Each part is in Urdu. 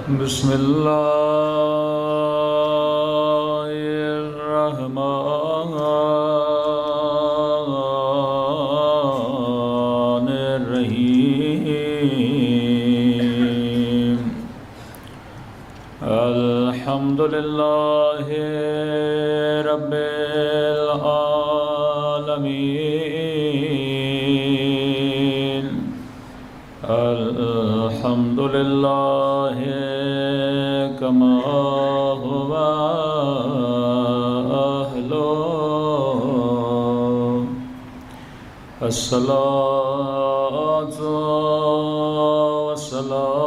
بسم اللہ الرحمن الرحیم الحمد للہ رب العالمین الحمد للہ کما هو اہلہ الصلاۃ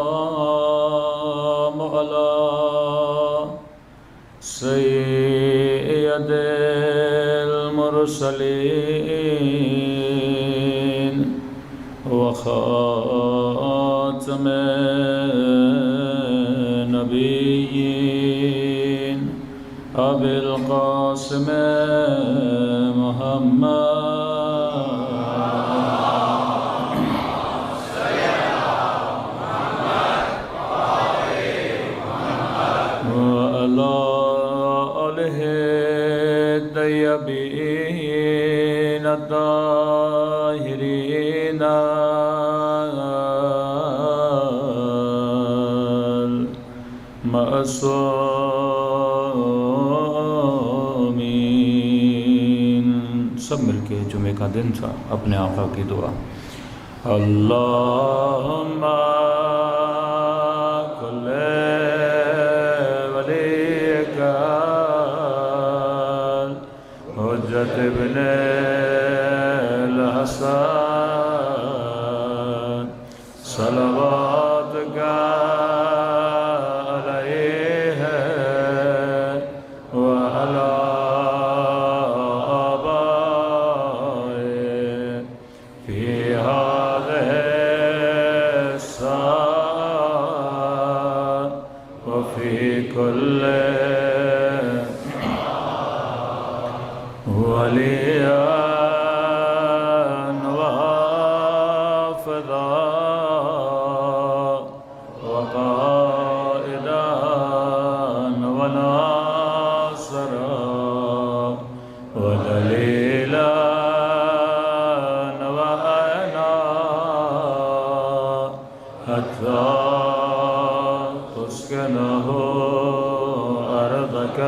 والسلام علی سید المرسلین وخاتم نبیین ابی القاسم وعلی آلہ الطیبین الطاہرین المعصومین۔ سب مل کے جمعے کا دن تھا، اپنے آقا کی دعا اللہم کل ولیک حجت ابن الحسن صلواتک علیہ وعلی آبائہ فی هذه الساعة وفي كل وليا وحافظا وقائدا وناصرا ودليلا وعينا حتى تسكنه أرضك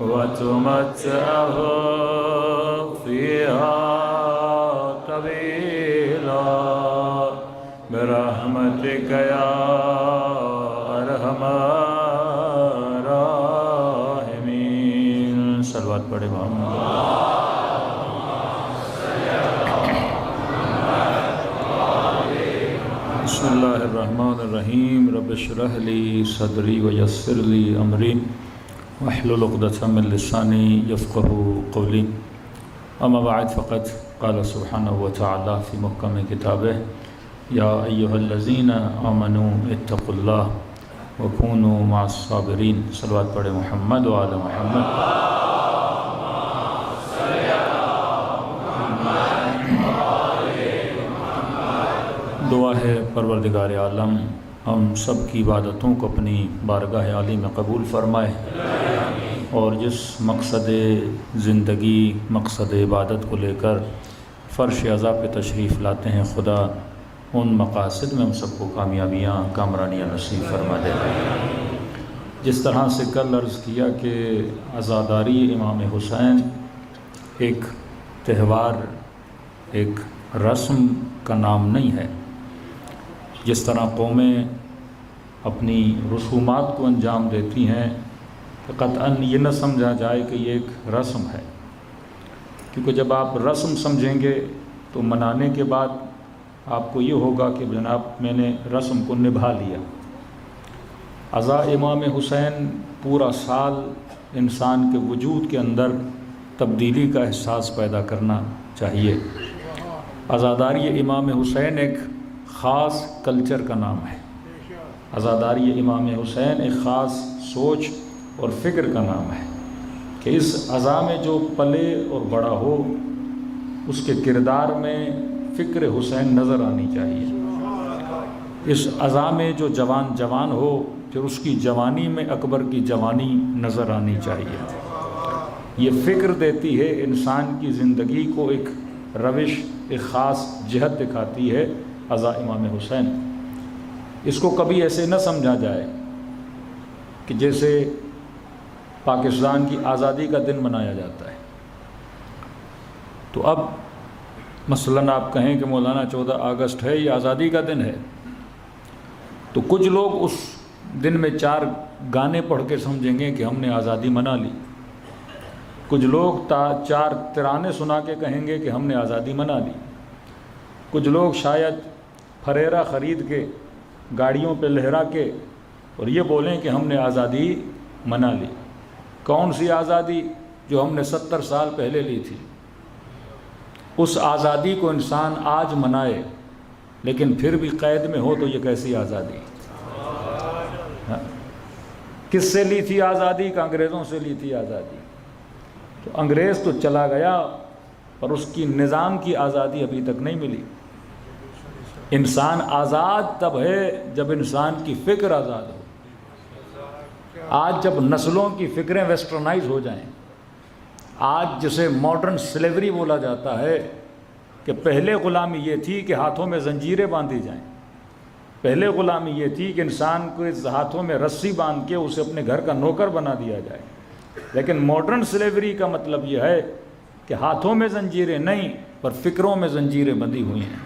وتمتعه فيها طويلا برحمتك يا أرحم الراحمين۔ صلوات پڑھے محمد۔ بسم اللہ الرحمن الرحیم رب اشرح لی صدری ویسر لی امری واحلل عقدۃ من لسانی یفقهوا قولی اما بعد فقد قال سبحانہ وتعالی فی محکم کتابہ یا ایھا الذین آمنوا اتقوا اللہ وکونوا مع الصابرین۔ صلوات پڑھے محمد وعلی محمد۔ دعا ہے پروردگار عالم ہم سب کی عبادتوں کو اپنی بارگاہ عالی میں قبول فرمائے، اور جس مقصد زندگی مقصد عبادت کو لے کر فرش عزا پہ تشریف لاتے ہیں، خدا ان مقاصد میں ہم سب کو کامیابیاں کامرانیاں نصیب فرما دے۔ جس طرح سے کل عرض کیا کہ عزاداری امام حسین ایک تہوار ایک رسم کا نام نہیں ہے۔ جس طرح قومیں اپنی رسومات کو انجام دیتی ہیں کہ قطعاً یہ نہ سمجھا جائے کہ یہ ایک رسم ہے، کیونکہ جب آپ رسم سمجھیں گے تو منانے کے بعد آپ کو یہ ہوگا کہ جناب میں نے رسم کو نبھا لیا۔ عزا امام حسین پورا سال انسان کے وجود کے اندر تبدیلی کا احساس پیدا کرنا چاہیے۔ عزاداری امام حسین ایک خاص کلچر کا نام ہے۔ عزاداری امام حسین ایک خاص سوچ اور فکر کا نام ہے کہ اس عزا میں جو پلے اور بڑا ہو اس کے کردار میں فکر حسین نظر آنی چاہیے۔ اس عزا میں جو جوان ہو پھر اس کی جوانی میں اکبر کی جوانی نظر آنی چاہیے۔ یہ فکر دیتی ہے انسان کی زندگی کو ایک روش، ایک خاص جہت دکھاتی ہے عزا امام حسین۔ اس کو کبھی ایسے نہ سمجھا جائے کہ جیسے پاکستان کی آزادی کا دن منایا جاتا ہے۔ تو اب مثلاً آپ کہیں کہ مولانا 14 اگست ہے، یہ آزادی کا دن ہے، تو کچھ لوگ اس دن میں 4 گانے پڑھ کے سمجھیں گے کہ ہم نے آزادی منا لی، کچھ لوگ 4 ترانے سنا کے کہیں گے کہ ہم نے آزادی منا لی، کچھ لوگ شاید پھریرا خرید کے گاڑیوں پہ لہرا کے اور یہ بولیں کہ ہم نے آزادی منا لی۔ کون سی آزادی؟ جو ہم نے 70 سال پہلے لی تھی۔ اس آزادی کو انسان آج منائے لیکن پھر بھی قید میں ہو تو یہ کیسی آزادی؟ کس سے لی تھی آزادی؟ کہ انگریزوں سے لی تھی آزادی۔ تو انگریز تو چلا گیا پر اس کی نظام کی آزادی ابھی تک نہیں ملی۔ انسان آزاد تب ہے جب انسان کی فکر آزاد ہو۔ آج جب نسلوں کی فکریں ویسٹرنائز ہو جائیں، آج جسے ماڈرن سلیوری بولا جاتا ہے کہ پہلے غلامی یہ تھی کہ ہاتھوں میں زنجیریں باندھی جائیں، پہلے غلامی یہ تھی کہ انسان کو ہاتھوں میں رسی باندھ کے اسے اپنے گھر کا نوکر بنا دیا جائے، لیکن ماڈرن سلیوری کا مطلب یہ ہے کہ ہاتھوں میں زنجیریں نہیں پر فکروں میں زنجیریں بندھی ہوئی ہیں۔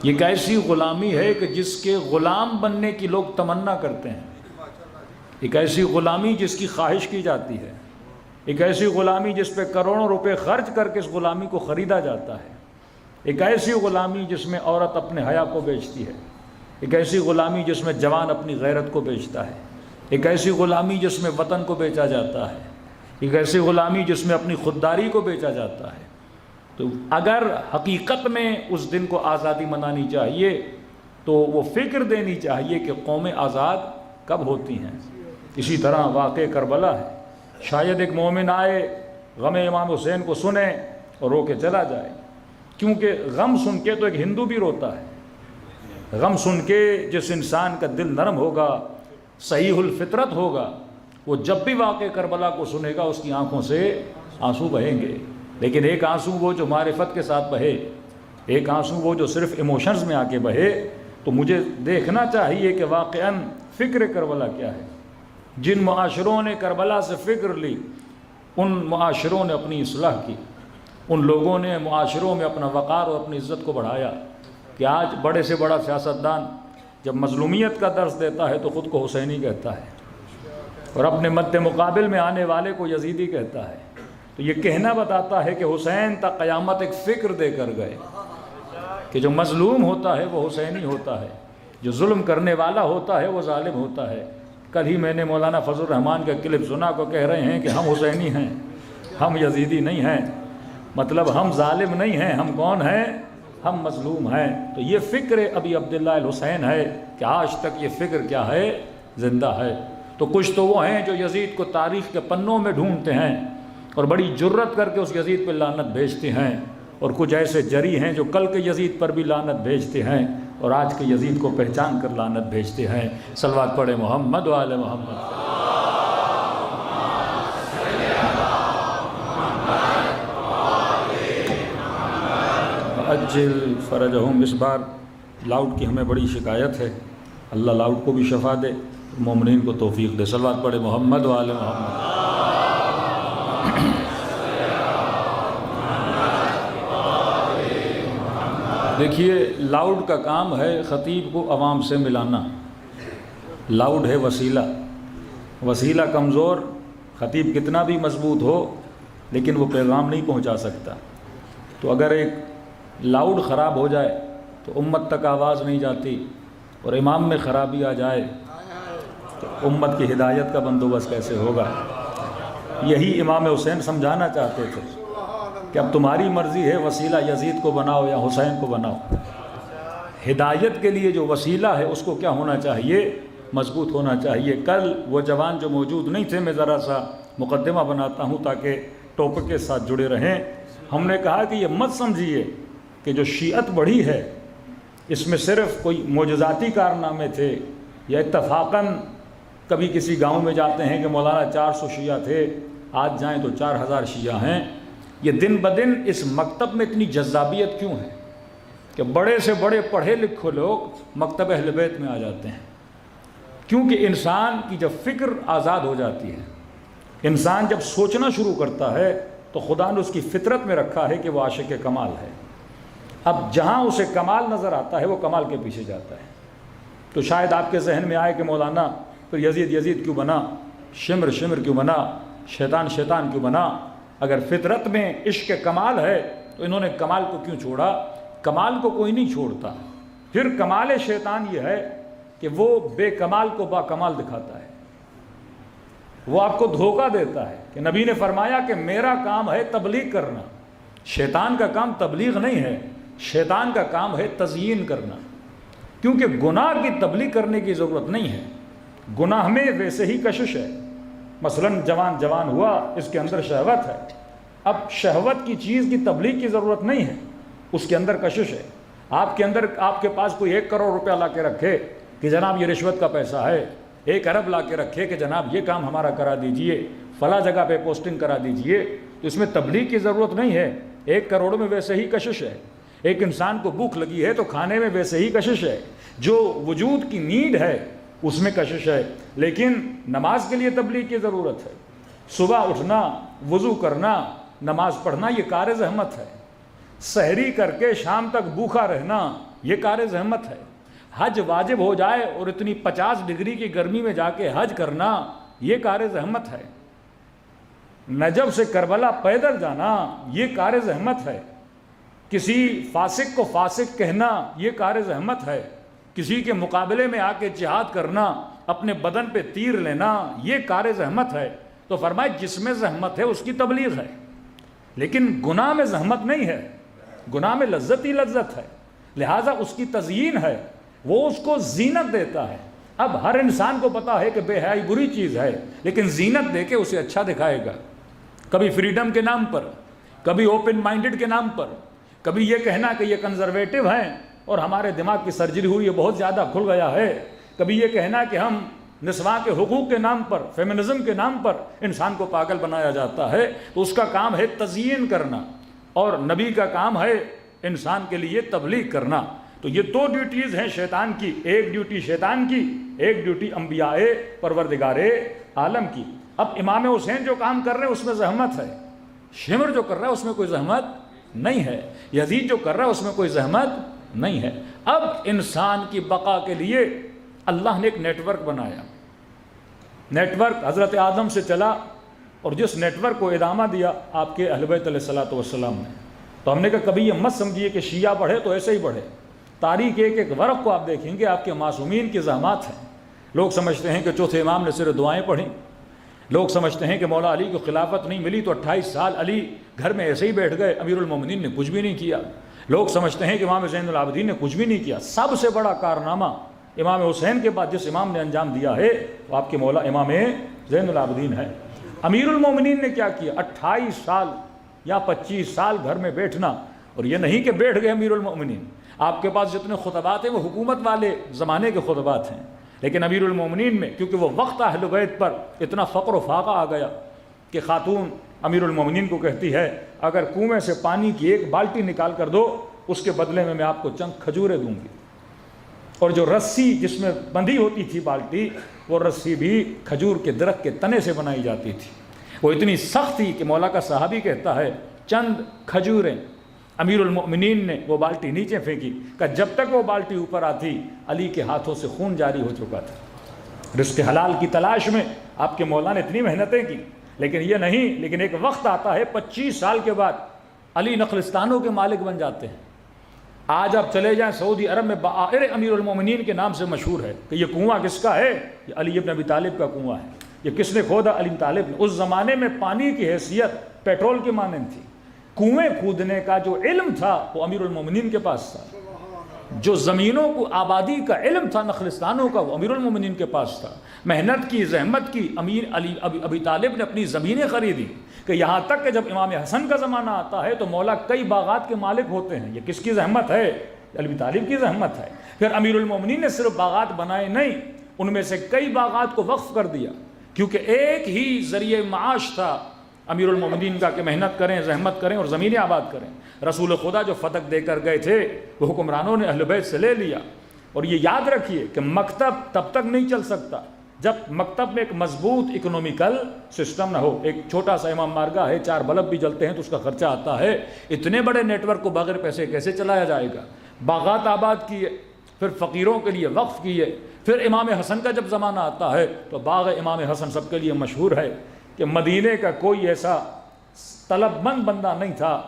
یہ ایک ایسی غلامی ہے کہ جس کے غلام بننے کی لوگ تمنا کرتے ہیں، ایک ایسی غلامی جس کی خواہش کی جاتی ہے، ایک ایسی غلامی جس پہ کروڑوں روپے خرچ کر کے اس غلامی کو خریدا جاتا ہے، ایک ایسی غلامی جس میں عورت اپنے حیا کو بیچتی ہے، ایک ایسی غلامی جس میں جوان اپنی غیرت کو بیچتا ہے، ایک ایسی غلامی جس میں وطن کو بیچا جاتا ہے، ایک ایسی غلامی جس میں اپنی خودداری کو بیچا جاتا ہے۔ تو اگر حقیقت میں اس دن کو آزادی منانی چاہیے تو وہ فکر دینی چاہیے کہ قومیں آزاد کب ہوتی ہیں۔ اسی طرح واقع کربلا ہے، شاید ایک مومن آئے غم امام حسین کو سنے اور رو کے چلا جائے، کیونکہ غم سن کے تو ایک ہندو بھی روتا ہے۔ غم سن کے جس انسان کا دل نرم ہوگا، صحیح الفطرت ہوگا، وہ جب بھی واقع کربلا کو سنے گا اس کی آنکھوں سے آنسو بہیں گے۔ لیکن ایک آنسو وہ جو معرفت کے ساتھ بہے، ایک آنسو وہ جو صرف ایموشنز میں آ کے بہے، تو مجھے دیکھنا چاہیے کہ واقعاً فکر کربلا کیا ہے۔ جن معاشروں نے کربلا سے فکر لی ان معاشروں نے اپنی اصلاح کی، ان لوگوں نے معاشروں میں اپنا وقار اور اپنی عزت کو بڑھایا کہ آج بڑے سے بڑا سیاستدان جب مظلومیت کا درس دیتا ہے تو خود کو حسینی کہتا ہے اور اپنے مد مقابل میں آنے والے کو یزیدی کہتا ہے۔ تو یہ کہنا بتاتا ہے کہ حسین تا قیامت ایک فکر دے کر گئے کہ جو مظلوم ہوتا ہے وہ حسینی ہوتا ہے، جو ظلم کرنے والا ہوتا ہے وہ ظالم ہوتا ہے۔ کل ہی میں نے مولانا فضل الرحمان کا کلپ سنا کو کہہ رہے ہیں کہ ہم حسینی ہیں، ہم یزیدی نہیں ہیں، مطلب ہم ظالم نہیں ہیں، ہم کون ہیں؟ ہم مظلوم ہیں۔ تو یہ فکر ابی عبداللہ الحسین ہے کہ آج تک یہ فکر کیا ہے؟ زندہ ہے۔ تو کچھ تو وہ ہیں جو یزید کو تاریخ کے پنوں میں ڈھونڈتے ہیں اور بڑی جرت کر کے اس یزید پہ لعنت بھیجتے ہیں، اور کچھ ایسے جری ہیں جو کل کے یزید پر بھی لعنت بھیجتے ہیں اور آج کے یزید کو پہچان کر لعنت بھیجتے ہیں۔ صلوات پڑھے محمد و آل محمد۔ اجل فرجہم۔ اس بار لاؤڈ کی ہمیں بڑی شکایت ہے، اللہ لاؤڈ کو بھی شفا دے، مومنین کو توفیق دے۔ صلوات پڑھے محمد و آل محمد۔ دیکھیے، لاؤڈ کا کام ہے خطیب کو عوام سے ملانا، لاؤڈ ہے وسیلہ، وسیلہ کمزور، خطیب کتنا بھی مضبوط ہو لیکن وہ پیغام نہیں پہنچا سکتا۔ تو اگر ایک لاؤڈ خراب ہو جائے تو امت تک آواز نہیں جاتی، اور امام میں خرابی آ جائے تو امت کی ہدایت کا بندوبست کیسے ہوگا؟ یہی امام حسین سمجھانا چاہتے تھے کہ اب تمہاری مرضی ہے، وسیلہ یزید کو بناؤ یا حسین کو بناؤ۔ ہدایت کے لیے جو وسیلہ ہے اس کو کیا ہونا چاہیے؟ مضبوط ہونا چاہیے۔ کل وہ جوان جو موجود نہیں تھے، میں ذرا سا مقدمہ بناتا ہوں تاکہ ٹاپک کے ساتھ جڑے رہیں۔ ہم نے کہا کہ یہ مت سمجھیے کہ جو شیعت بڑھی ہے اس میں صرف کوئی معجزاتی کارنامے تھے یا اتفاقاً کبھی کسی گاؤں میں جاتے ہیں کہ مولانا 400 شیعہ تھے، آج جائیں تو 4000 شیعہ ہیں؟ یہ دن بدن اس مکتب میں اتنی جذابیت کیوں ہے کہ بڑے سے بڑے پڑھے لکھے لوگ مکتب اہل بیت میں آ جاتے ہیں؟ کیونکہ انسان کی جب فکر آزاد ہو جاتی ہے، انسان جب سوچنا شروع کرتا ہے تو خدا نے اس کی فطرت میں رکھا ہے کہ وہ عاشق کمال ہے۔ اب جہاں اسے کمال نظر آتا ہے وہ کمال کے پیچھے جاتا ہے۔ تو شاید آپ کے ذہن میں آئے کہ مولانا پھر یزید یزید کیوں بنا، شمر شمر کیوں بنا، شیطان شیطان کیوں بنا؟ اگر فطرت میں عشق کمال ہے تو انہوں نے کمال کو کیوں چھوڑا؟ کمال کو کوئی نہیں چھوڑتا۔ پھر کمال شیطان یہ ہے کہ وہ بے کمال کو با کمال دکھاتا ہے، وہ آپ کو دھوکہ دیتا ہے کہ نبی نے فرمایا کہ میرا کام ہے تبلیغ کرنا۔ شیطان کا کام تبلیغ نہیں ہے، شیطان کا کام ہے تزیین کرنا، کیونکہ گناہ کی تبلیغ کرنے کی ضرورت نہیں ہے۔ گناہ میں ویسے ہی کشش ہے، مثلا جوان ہوا، اس کے اندر شہوت ہے، اب شہوت کی چیز کی تبلیغ کی ضرورت نہیں ہے، اس کے اندر کشش ہے۔ آپ کے پاس کوئی 1 کروڑ روپیہ لا کے رکھے کہ جناب یہ رشوت کا پیسہ ہے، 1 ارب لا کے رکھے کہ جناب یہ کام ہمارا کرا دیجئے، فلاں جگہ پہ پوسٹنگ کرا دیجئے، تو اس میں تبلیغ کی ضرورت نہیں ہے۔ 1 کروڑ میں ویسے ہی کشش ہے۔ ایک انسان کو بھوک لگی ہے تو کھانے میں ویسے ہی کشش ہے، جو وجود کی نیڈ ہے اس میں کشش ہے، لیکن نماز کے لیے تبلیغ کی ضرورت ہے۔ صبح اٹھنا، وضو کرنا، نماز پڑھنا یہ کار زحمت ہے۔ سحری کر کے شام تک بھوکا رہنا یہ کار زحمت ہے۔ حج واجب ہو جائے اور اتنی 50 ڈگری کی گرمی میں جا کے حج کرنا یہ کار زحمت ہے۔ نجف سے کربلا پیدل جانا یہ کار زحمت ہے۔ کسی فاسق کو فاسق کہنا یہ کار زحمت ہے۔ کسی کے مقابلے میں آ کے جہاد کرنا، اپنے بدن پہ تیر لینا یہ کار زحمت ہے۔ تو فرمائے جس میں زحمت ہے اس کی تبلیغ ہے، لیکن گناہ میں زحمت نہیں ہے، گناہ میں لذت ہی لذت ہے، لہٰذا اس کی تزیین ہے، وہ اس کو زینت دیتا ہے۔ اب ہر انسان کو پتا ہے کہ بے حیائی بری چیز ہے، لیکن زینت دے کے اسے اچھا دکھائے گا، کبھی فریڈم کے نام پر، کبھی اوپن مائنڈڈ کے نام پر، کبھی یہ کہنا کہ یہ کنزرویٹو ہیں اور ہمارے دماغ کی سرجری ہوئی ہے بہت زیادہ کھل گیا ہے، کبھی یہ کہنا کہ ہم نسواں کے حقوق کے نام پر، فیمنزم کے نام پر انسان کو پاگل بنایا جاتا ہے۔ تو اس کا کام ہے تزیین کرنا، اور نبی کا کام ہے انسان کے لیے تبلیغ کرنا۔ تو یہ 2 ڈیوٹیز ہیں شیطان کی، ایک ڈیوٹی شیطان کی، ایک ڈیوٹی انبیاء پروردگار عالم کی۔ اب امام حسین جو کام کر رہے ہیں اس میں زحمت ہے، شمر جو کر رہا ہے اس میں کوئی زحمت نہیں ہے، یزید جو کر رہا ہے اس میں کوئی زحمت نہیں ہے۔ اب انسان کی بقا کے لیے اللہ نے ایک نیٹ ورک بنایا، نیٹ ورک حضرت آدم سے چلا، اور جس نیٹ ورک کو ادامہ دیا آپ کے اہل بیت علیہ الصلوۃ والسلام نے۔ تو ہم نے کہا کبھی یہ مت سمجھیے کہ شیعہ بڑھے تو ایسے ہی بڑھے، تاریخ ایک ورق کو آپ دیکھیں گے آپ کے معصومین کی زحمات ہیں۔ لوگ سمجھتے ہیں کہ چوتھے امام نے صرف دعائیں پڑھیں، لوگ سمجھتے ہیں کہ مولا علی کو خلافت نہیں ملی تو 28 سال علی گھر میں ایسے ہی بیٹھ گئے، امیر المومنین نے کچھ بھی نہیں کیا، لوگ سمجھتے ہیں کہ امام زین العابدین نے کچھ بھی نہیں کیا۔ سب سے بڑا کارنامہ امام حسین کے بعد جس امام نے انجام دیا ہے وہ آپ کے مولا امام زین العابدین ہے۔ امیر المومنین نے کیا کیا؟ 28 سال یا 25 سال گھر میں بیٹھنا، اور یہ نہیں کہ بیٹھ گئے امیر المومنین، آپ کے پاس جتنے خطبات ہیں وہ حکومت والے زمانے کے خطبات ہیں، لیکن امیر المومنین میں کیونکہ وہ وقت اہل بیت پر اتنا فقر و فاقہ آ گیا کہ خاتون امیر المومنین کو کہتی ہے اگر کنویں سے پانی کی 1 بالٹی نکال کر دو اس کے بدلے میں آپ کو چند کھجوریں دوں گی، اور جو رسی جس میں بندھی ہوتی تھی بالٹی وہ رسی بھی کھجور کے درخت کے تنے سے بنائی جاتی تھی، وہ اتنی سخت تھی کہ مولا کا صحابی کہتا ہے چند کھجوریں، امیر المؤمنین نے وہ بالٹی نیچے پھینکی کہ جب تک وہ بالٹی اوپر آتی علی کے ہاتھوں سے خون جاری ہو چکا تھا۔ رزق حلال کی تلاش میں آپ کے مولا نے اتنی محنتیں کی، لیکن یہ نہیں، لیکن ایک وقت آتا ہے 25 سال کے بعد علی نخلستانوں کے مالک بن جاتے ہیں۔ آج آپ چلے جائیں سعودی عرب میں بآخر امیر المومنین کے نام سے مشہور ہے کہ یہ کنواں کس کا ہے؟ یہ علی ابن ابی طالب کا کنواں ہے۔ یہ کس نے کھودا؟ علی طالب نے۔ اس زمانے میں پانی کی حیثیت پیٹرول کے مانند تھی، کنویں کھودنے کا جو علم تھا وہ امیر المومنین کے پاس تھا، جو زمینوں کو آبادی کا علم تھا نخلستانوں کا وہ امیر المومنین کے پاس تھا۔ محنت کی، زحمت کی، امیر علی ابی طالب نے اپنی زمینیں خریدی کہ یہاں تک کہ جب امام حسن کا زمانہ آتا ہے تو مولا کئی باغات کے مالک ہوتے ہیں۔ یہ کس کی زحمت ہے؟ ابی طالب کی زحمت ہے۔ پھر امیر المومنین نے صرف باغات بنائے نہیں، ان میں سے کئی باغات کو وقف کر دیا، کیونکہ ایک ہی ذریعہ معاش تھا امیر المومنین کا کہ محنت کریں، زحمت کریں اور زمینیں آباد کریں۔ رسول خدا جو فتح دے کر گئے تھے وہ حکمرانوں نے اہل بیت سے لے لیا۔ اور یہ یاد رکھیے کہ مکتب تب تک نہیں چل سکتا جب مکتب میں ایک مضبوط اکنومیکل سسٹم نہ ہو۔ ایک چھوٹا سا امام بارگاہ ہے، 4 بلب بھی جلتے ہیں تو اس کا خرچہ آتا ہے، اتنے بڑے نیٹ ورک کو بغیر پیسے کیسے چلایا جائے گا؟ باغات آباد کیے، پھر فقیروں کے لیے وقف کیے، پھر امام حسن کا جب زمانہ آتا ہے تو باغ امام حسن سب کے لیے مشہور ہے کہ مدینے کا کوئی ایسا طلب مند بندہ نہیں تھا،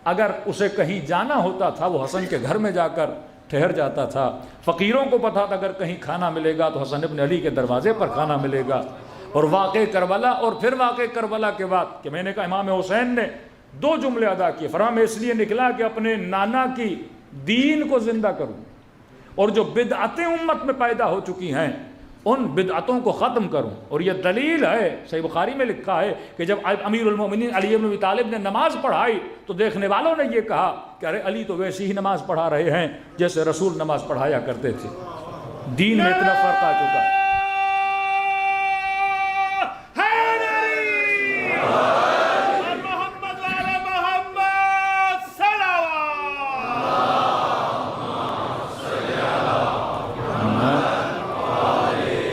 اگر اسے کہیں جانا ہوتا تھا وہ حسن کے گھر میں جا کر ٹھہر جاتا تھا۔ فقیروں کو پتہ تھا اگر کہیں کھانا ملے گا تو حسن ابن علی کے دروازے پر کھانا ملے گا۔ اور واقع کربلا، اور پھر واقع کربلا کے بعد کہ میں نے کہا امام حسین نے 2 جملے ادا کیے، فرمایا میں اس لیے نکلا کہ اپنے نانا کی دین کو زندہ کروں اور جو بدعتیں امت میں پیدا ہو چکی ہیں ان بدعتوں کو ختم کروں۔ اور یہ دلیل ہے، صحیح بخاری میں لکھا ہے کہ جب امیر المومنین علی بن ابی طالب نے نماز پڑھائی تو دیکھنے والوں نے یہ کہا کہ ارے علی تو ویسی ہی نماز پڑھا رہے ہیں جیسے رسول نماز پڑھایا کرتے تھے۔ دین میں اتنا فرق آ چکا ہے۔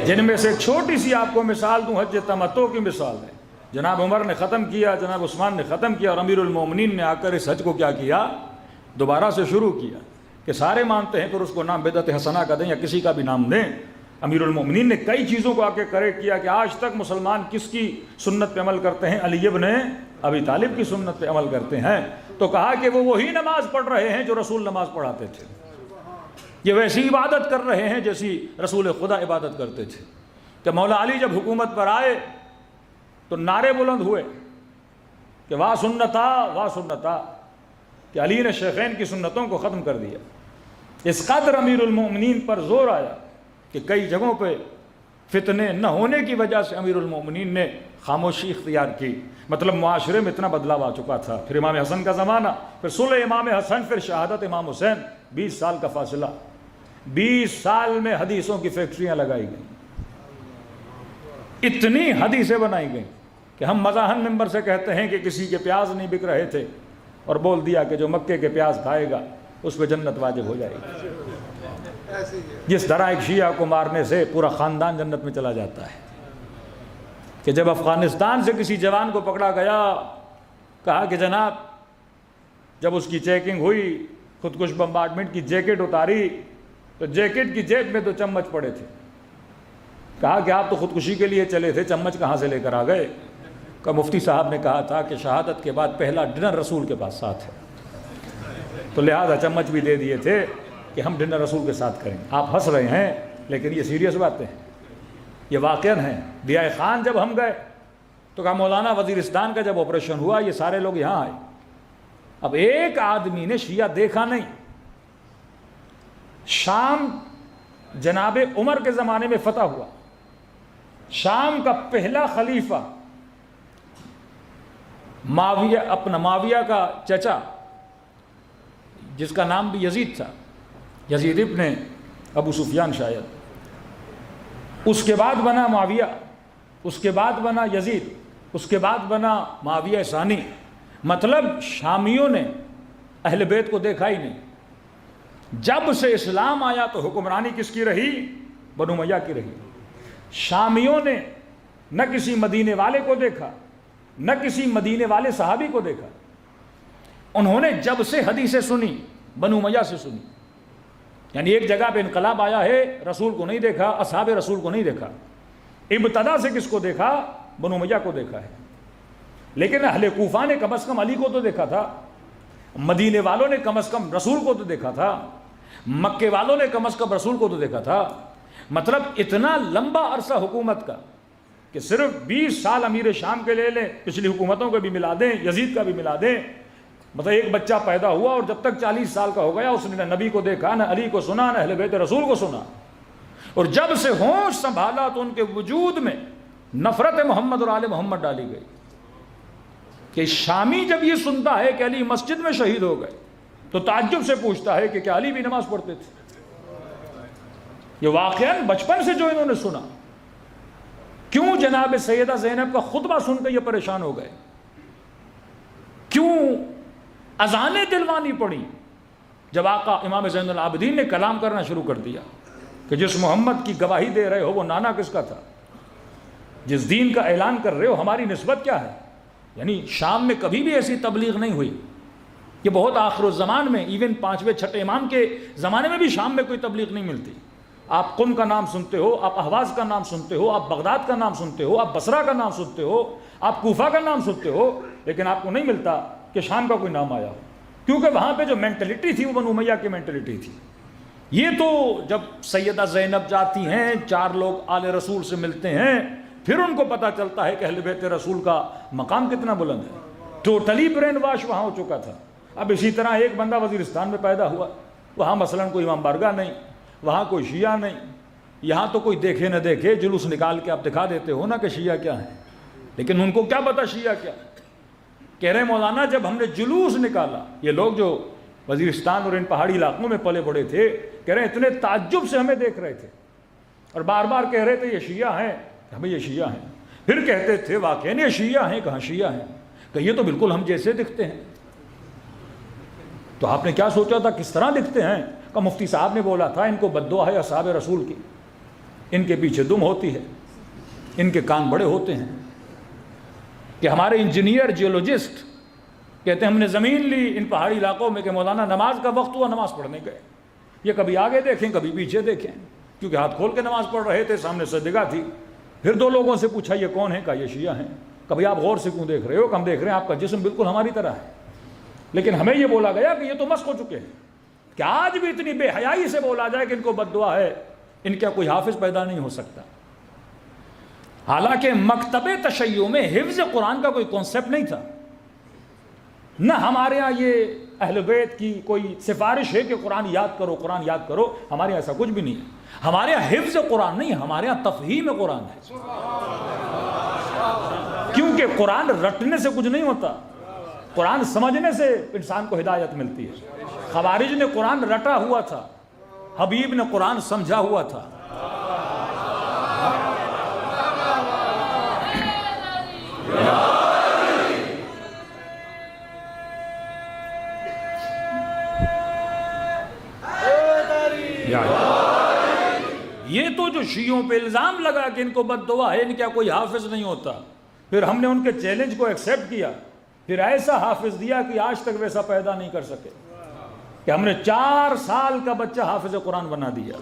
جن میں سے ایک چھوٹی سی آپ کو مثال دوں، حج تمتع کی مثال ہے۔ جناب عمر نے ختم کیا، جناب عثمان نے ختم کیا، اور امیر المومنین نے آ کر اس حج کو کیا کیا؟ دوبارہ سے شروع کیا کہ سارے مانتے ہیں پھر اس کو نام بدعت حسنہ کا دیں یا کسی کا بھی نام دیں۔ امیر المومنین نے کئی چیزوں کو آ کے کریکٹ کیا کہ آج تک مسلمان کس کی سنت پہ عمل کرتے ہیں؟ علی ابن ابی طالب کی سنت پہ عمل کرتے ہیں۔ تو کہا کہ وہ وہی نماز پڑھ رہے ہیں جو رسول نماز پڑھاتے تھے، یہ ویسی عبادت کر رہے ہیں جیسی رسول خدا عبادت کرتے تھے۔ کہ مولا علی جب حکومت پر آئے تو نعرے بلند ہوئے کہ واہ سنتا واہ سنتا، کہ علی نے شیخین کی سنتوں کو ختم کر دیا۔ اس قدر امیر المومنین پر زور آیا کہ کئی جگہوں پہ فتنے نہ ہونے کی وجہ سے امیر المومنین نے خاموشی اختیار کی۔ مطلب معاشرے میں اتنا بدلاؤ آ چکا تھا۔ پھر امام حسن کا زمانہ، پھر صلح امام حسن، پھر شہادت امام حسین، 20 سال کا فاصلہ۔ 20 سال میں حدیثوں کی فیکٹریاں لگائی گئیں، اتنی حدیثیں بنائی گئیں کہ ہم مزاحن ممبر سے کہتے ہیں کہ کسی کے پیاز نہیں بک رہے تھے اور بول دیا کہ جو مکے کے پیاز کھائے گا اس پہ جنت واجب ہو جائے گی۔ جس طرح ایک شیعہ کو مارنے سے پورا خاندان جنت میں چلا جاتا ہے۔ کہ جب افغانستان سے کسی جوان کو پکڑا گیا، کہا کہ جناب جب اس کی چیکنگ ہوئی، خودکش بمبارڈمنٹ کی جیکٹ اتاری تو جیکٹ کی جیب میں 2 چمچ پڑے تھے۔ کہا کہ آپ تو خودکشی کے لیے چلے تھے، چمچ کہاں سے لے کر آ گئے؟ کہ مفتی صاحب نے کہا تھا کہ شہادت کے بعد پہلا ڈنر رسول کے پاس ساتھ ہے، تو لہذا چمچ بھی دے دیے تھے کہ ہم ڈنر رسول کے ساتھ کریں۔ آپ ہنس رہے ہیں لیکن یہ سیریس باتیں ہیں، یہ واقعاً ہیں۔ ضیاء خان جب ہم گئے تو کہا مولانا وزیرستان کا جب آپریشن ہوا یہ سارے لوگ یہاں آئے۔ اب ایک آدمی نے شیعہ دیکھا نہیں۔ شام جناب عمر کے زمانے میں فتح ہوا، شام کا پہلا خلیفہ معاویہ کا چچا جس کا نام بھی یزید تھا، یزید ابن ابو سفیان شاید، اس کے بعد بنا معاویہ، اس کے بعد بنا یزید، اس کے بعد بنا معاویہ ثانی۔ مطلب شامیوں نے اہل بیت کو دیکھا ہی نہیں۔ جب سے اسلام آیا تو حکمرانی کس کی رہی؟ بنو امیہ کی رہی۔ شامیوں نے نہ کسی مدینے والے کو دیکھا، نہ کسی مدینے والے صحابی کو دیکھا۔ انہوں نے جب سے حدیثیں سنی بنو امیہ سے سنی۔ یعنی ایک جگہ پہ انقلاب آیا ہے، رسول کو نہیں دیکھا، اصحاب رسول کو نہیں دیکھا، ابتدا سے کس کو دیکھا؟ بنو امیہ کو دیکھا ہے۔ لیکن اہل کوفہ نے کم از کم علی کو تو دیکھا تھا، مدینے والوں نے کم از کم رسول کو تو دیکھا تھا، مکے والوں نے کم از کم رسول کو تو دیکھا تھا۔ مطلب اتنا لمبا عرصہ حکومت کا کہ صرف 20 سال امیر شام کے لے لیں، پچھلی حکومتوں کو بھی ملا دیں، یزید کا بھی ملا دیں، مطلب ایک بچہ پیدا ہوا اور جب تک 40 سال کا ہو گیا اس نے نہ نبی کو دیکھا، نہ علی کو سنا، نہ اہل بیت رسول کو سنا۔ اور جب سے ہوش سنبھالا تو ان کے وجود میں نفرت محمد اور آل محمد ڈالی گئی کہ شامی جب یہ سنتا ہے کہ علی مسجد میں شہید ہو گئے تو تعجب سے پوچھتا ہے کہ کیا علی بھی نماز پڑھتے تھے؟ یہ واقعاً بچپن سے جو انہوں نے سنا، کیوں جناب سیدہ زینب کا خطبہ سن کے یہ پریشان ہو گئے؟ کیوں اذانیں دلوانی پڑی جب آقا امام زین العابدین نے کلام کرنا شروع کر دیا کہ جس محمد کی گواہی دے رہے ہو وہ نانا کس کا تھا، جس دین کا اعلان کر رہے ہو ہماری نسبت کیا ہے؟ یعنی شام میں کبھی بھی ایسی تبلیغ نہیں ہوئی، یہ بہت آخر الزمان میں، ایون 5ویں 6 امام کے زمانے میں بھی شام میں کوئی تبلیغ نہیں ملتی۔ آپ قم کا نام سنتے ہو، آپ اہواز کا نام سنتے ہو، آپ بغداد کا نام سنتے ہو، آپ بصرہ کا نام سنتے ہو، آپ کوفہ کا نام سنتے ہو، لیکن آپ کو نہیں ملتا کہ شام کا کوئی نام آیا ہو، کیونکہ وہاں پہ جو مینٹلٹی تھی وہ بنو امیہ کی مینٹلٹی تھی۔ یہ تو جب سیدہ زینب جاتی ہیں، 4 لوگ آل رسول سے ملتے ہیں، پھر ان کو پتہ چلتا ہے کہ اہل بیت رسول کا مقام کتنا بلند ہے۔ ٹوٹلی برین واش وہاں ہو چکا تھا۔ اب اسی طرح ایک بندہ وزیرستان میں پیدا ہوا، وہاں مثلا کوئی امام بارگاہ نہیں، وہاں کوئی شیعہ نہیں، یہاں تو کوئی دیکھے نہ دیکھے جلوس نکال کے آپ دکھا دیتے ہو نا کہ شیعہ کیا ہے، لیکن ان کو کیا پتا شیعہ کیا؟ کہہ رہے مولانا جب ہم نے جلوس نکالا، یہ لوگ جو وزیرستان اور ان پہاڑی علاقوں میں پلے بڑے تھے، کہہ رہے اتنے تعجب سے ہمیں دیکھ رہے تھے اور بار بار کہہ رہے تھے یہ شیعہ ہیں، ہمیں یہ شیعہ ہیں، پھر کہتے تھے واقعی یہ شیعہ ہیں، کہاں شیعہ ہیں، کہ یہ تو بالکل ہم جیسے دکھتے ہیں۔ تو آپ نے کیا سوچا تھا کس طرح دکھتے ہیں؟ کہ مفتی صاحب نے بولا تھا ان کو بد دعا ہے اصحاب رسول کی، ان کے پیچھے دم ہوتی ہے، ان کے کان بڑے ہوتے ہیں، کہ ہمارے انجینئر جیولوجسٹ کہتے ہیں ہم نے زمین لی ان پہاڑی علاقوں میں کہ مولانا نماز کا وقت ہوا نماز پڑھنے گئے، یہ کبھی آگے دیکھیں کبھی پیچھے دیکھیں، کیونکہ ہاتھ کھول کے نماز پڑھ رہے تھے، سامنے سجدہ تھی۔ پھر 2 لوگوں سے پوچھا یہ کون ہے؟ کہا یہ شیعہ ہیں۔ کبھی آپ غور سے کیوں دیکھ رہے ہو؟ کہ ہم دیکھ رہے ہیں آپ کا جسم بالکل ہماری طرح ہے، لیکن ہمیں یہ بولا گیا کہ یہ تو مسخ ہو چکے ہیں، کہ آج بھی اتنی بے حیائی سے بولا جائے کہ ان کو بد دعا ہے، ان کا کوئی حافظ پیدا نہیں ہو سکتا۔ حالانکہ مکتب تشیع میں حفظ قرآن کا کوئی کانسیپٹ نہیں تھا، نہ ہمارے ہاں یہ اہل بیت کی کوئی سفارش ہے کہ قرآن یاد کرو قرآن یاد کرو، ہمارے ایسا کچھ بھی نہیں ہے۔ ہمارے ہاں حفظ قرآن نہیں، ہمارے ہاں تفہیم قرآن ہے، کیونکہ قرآن رٹنے سے کچھ نہیں ہوتا، قرآن سمجھنے سے انسان کو ہدایت ملتی ہے۔ خوارج نے قرآن رٹا ہوا تھا، حبیب نے قرآن سمجھا ہوا تھا۔ یہ تو جو شیعوں پہ الزام لگا کہ ان کو بد دعا ہے، ان کا کوئی حافظ نہیں ہوتا، پھر ہم نے ان کے چیلنج کو ایکسیپٹ کیا، پھر ایسا حافظ دیا کہ آج تک ویسا پیدا نہیں کر سکے، کہ ہم نے 4 سال کا بچہ حافظ قرآن بنا دیا،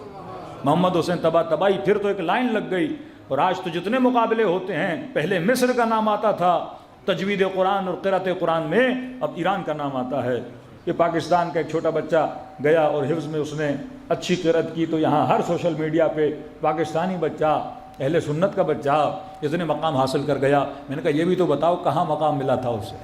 محمد حسین طباطبائی۔ پھر تو ایک لائن لگ گئی، اور آج تو جتنے مقابلے ہوتے ہیں، پہلے مصر کا نام آتا تھا تجوید قرآن اور قرأت قرآن میں، اب ایران کا نام آتا ہے۔ کہ پاکستان کا ایک چھوٹا بچہ گیا اور حفظ میں اس نے اچھی قرأت کی، تو یہاں ہر سوشل میڈیا پہ پاکستانی بچہ، اہل سنت کا بچہ اتنے مقام حاصل کر گیا۔ میں نے کہا یہ بھی تو بتاؤ کہاں مقام ملا تھا اسے،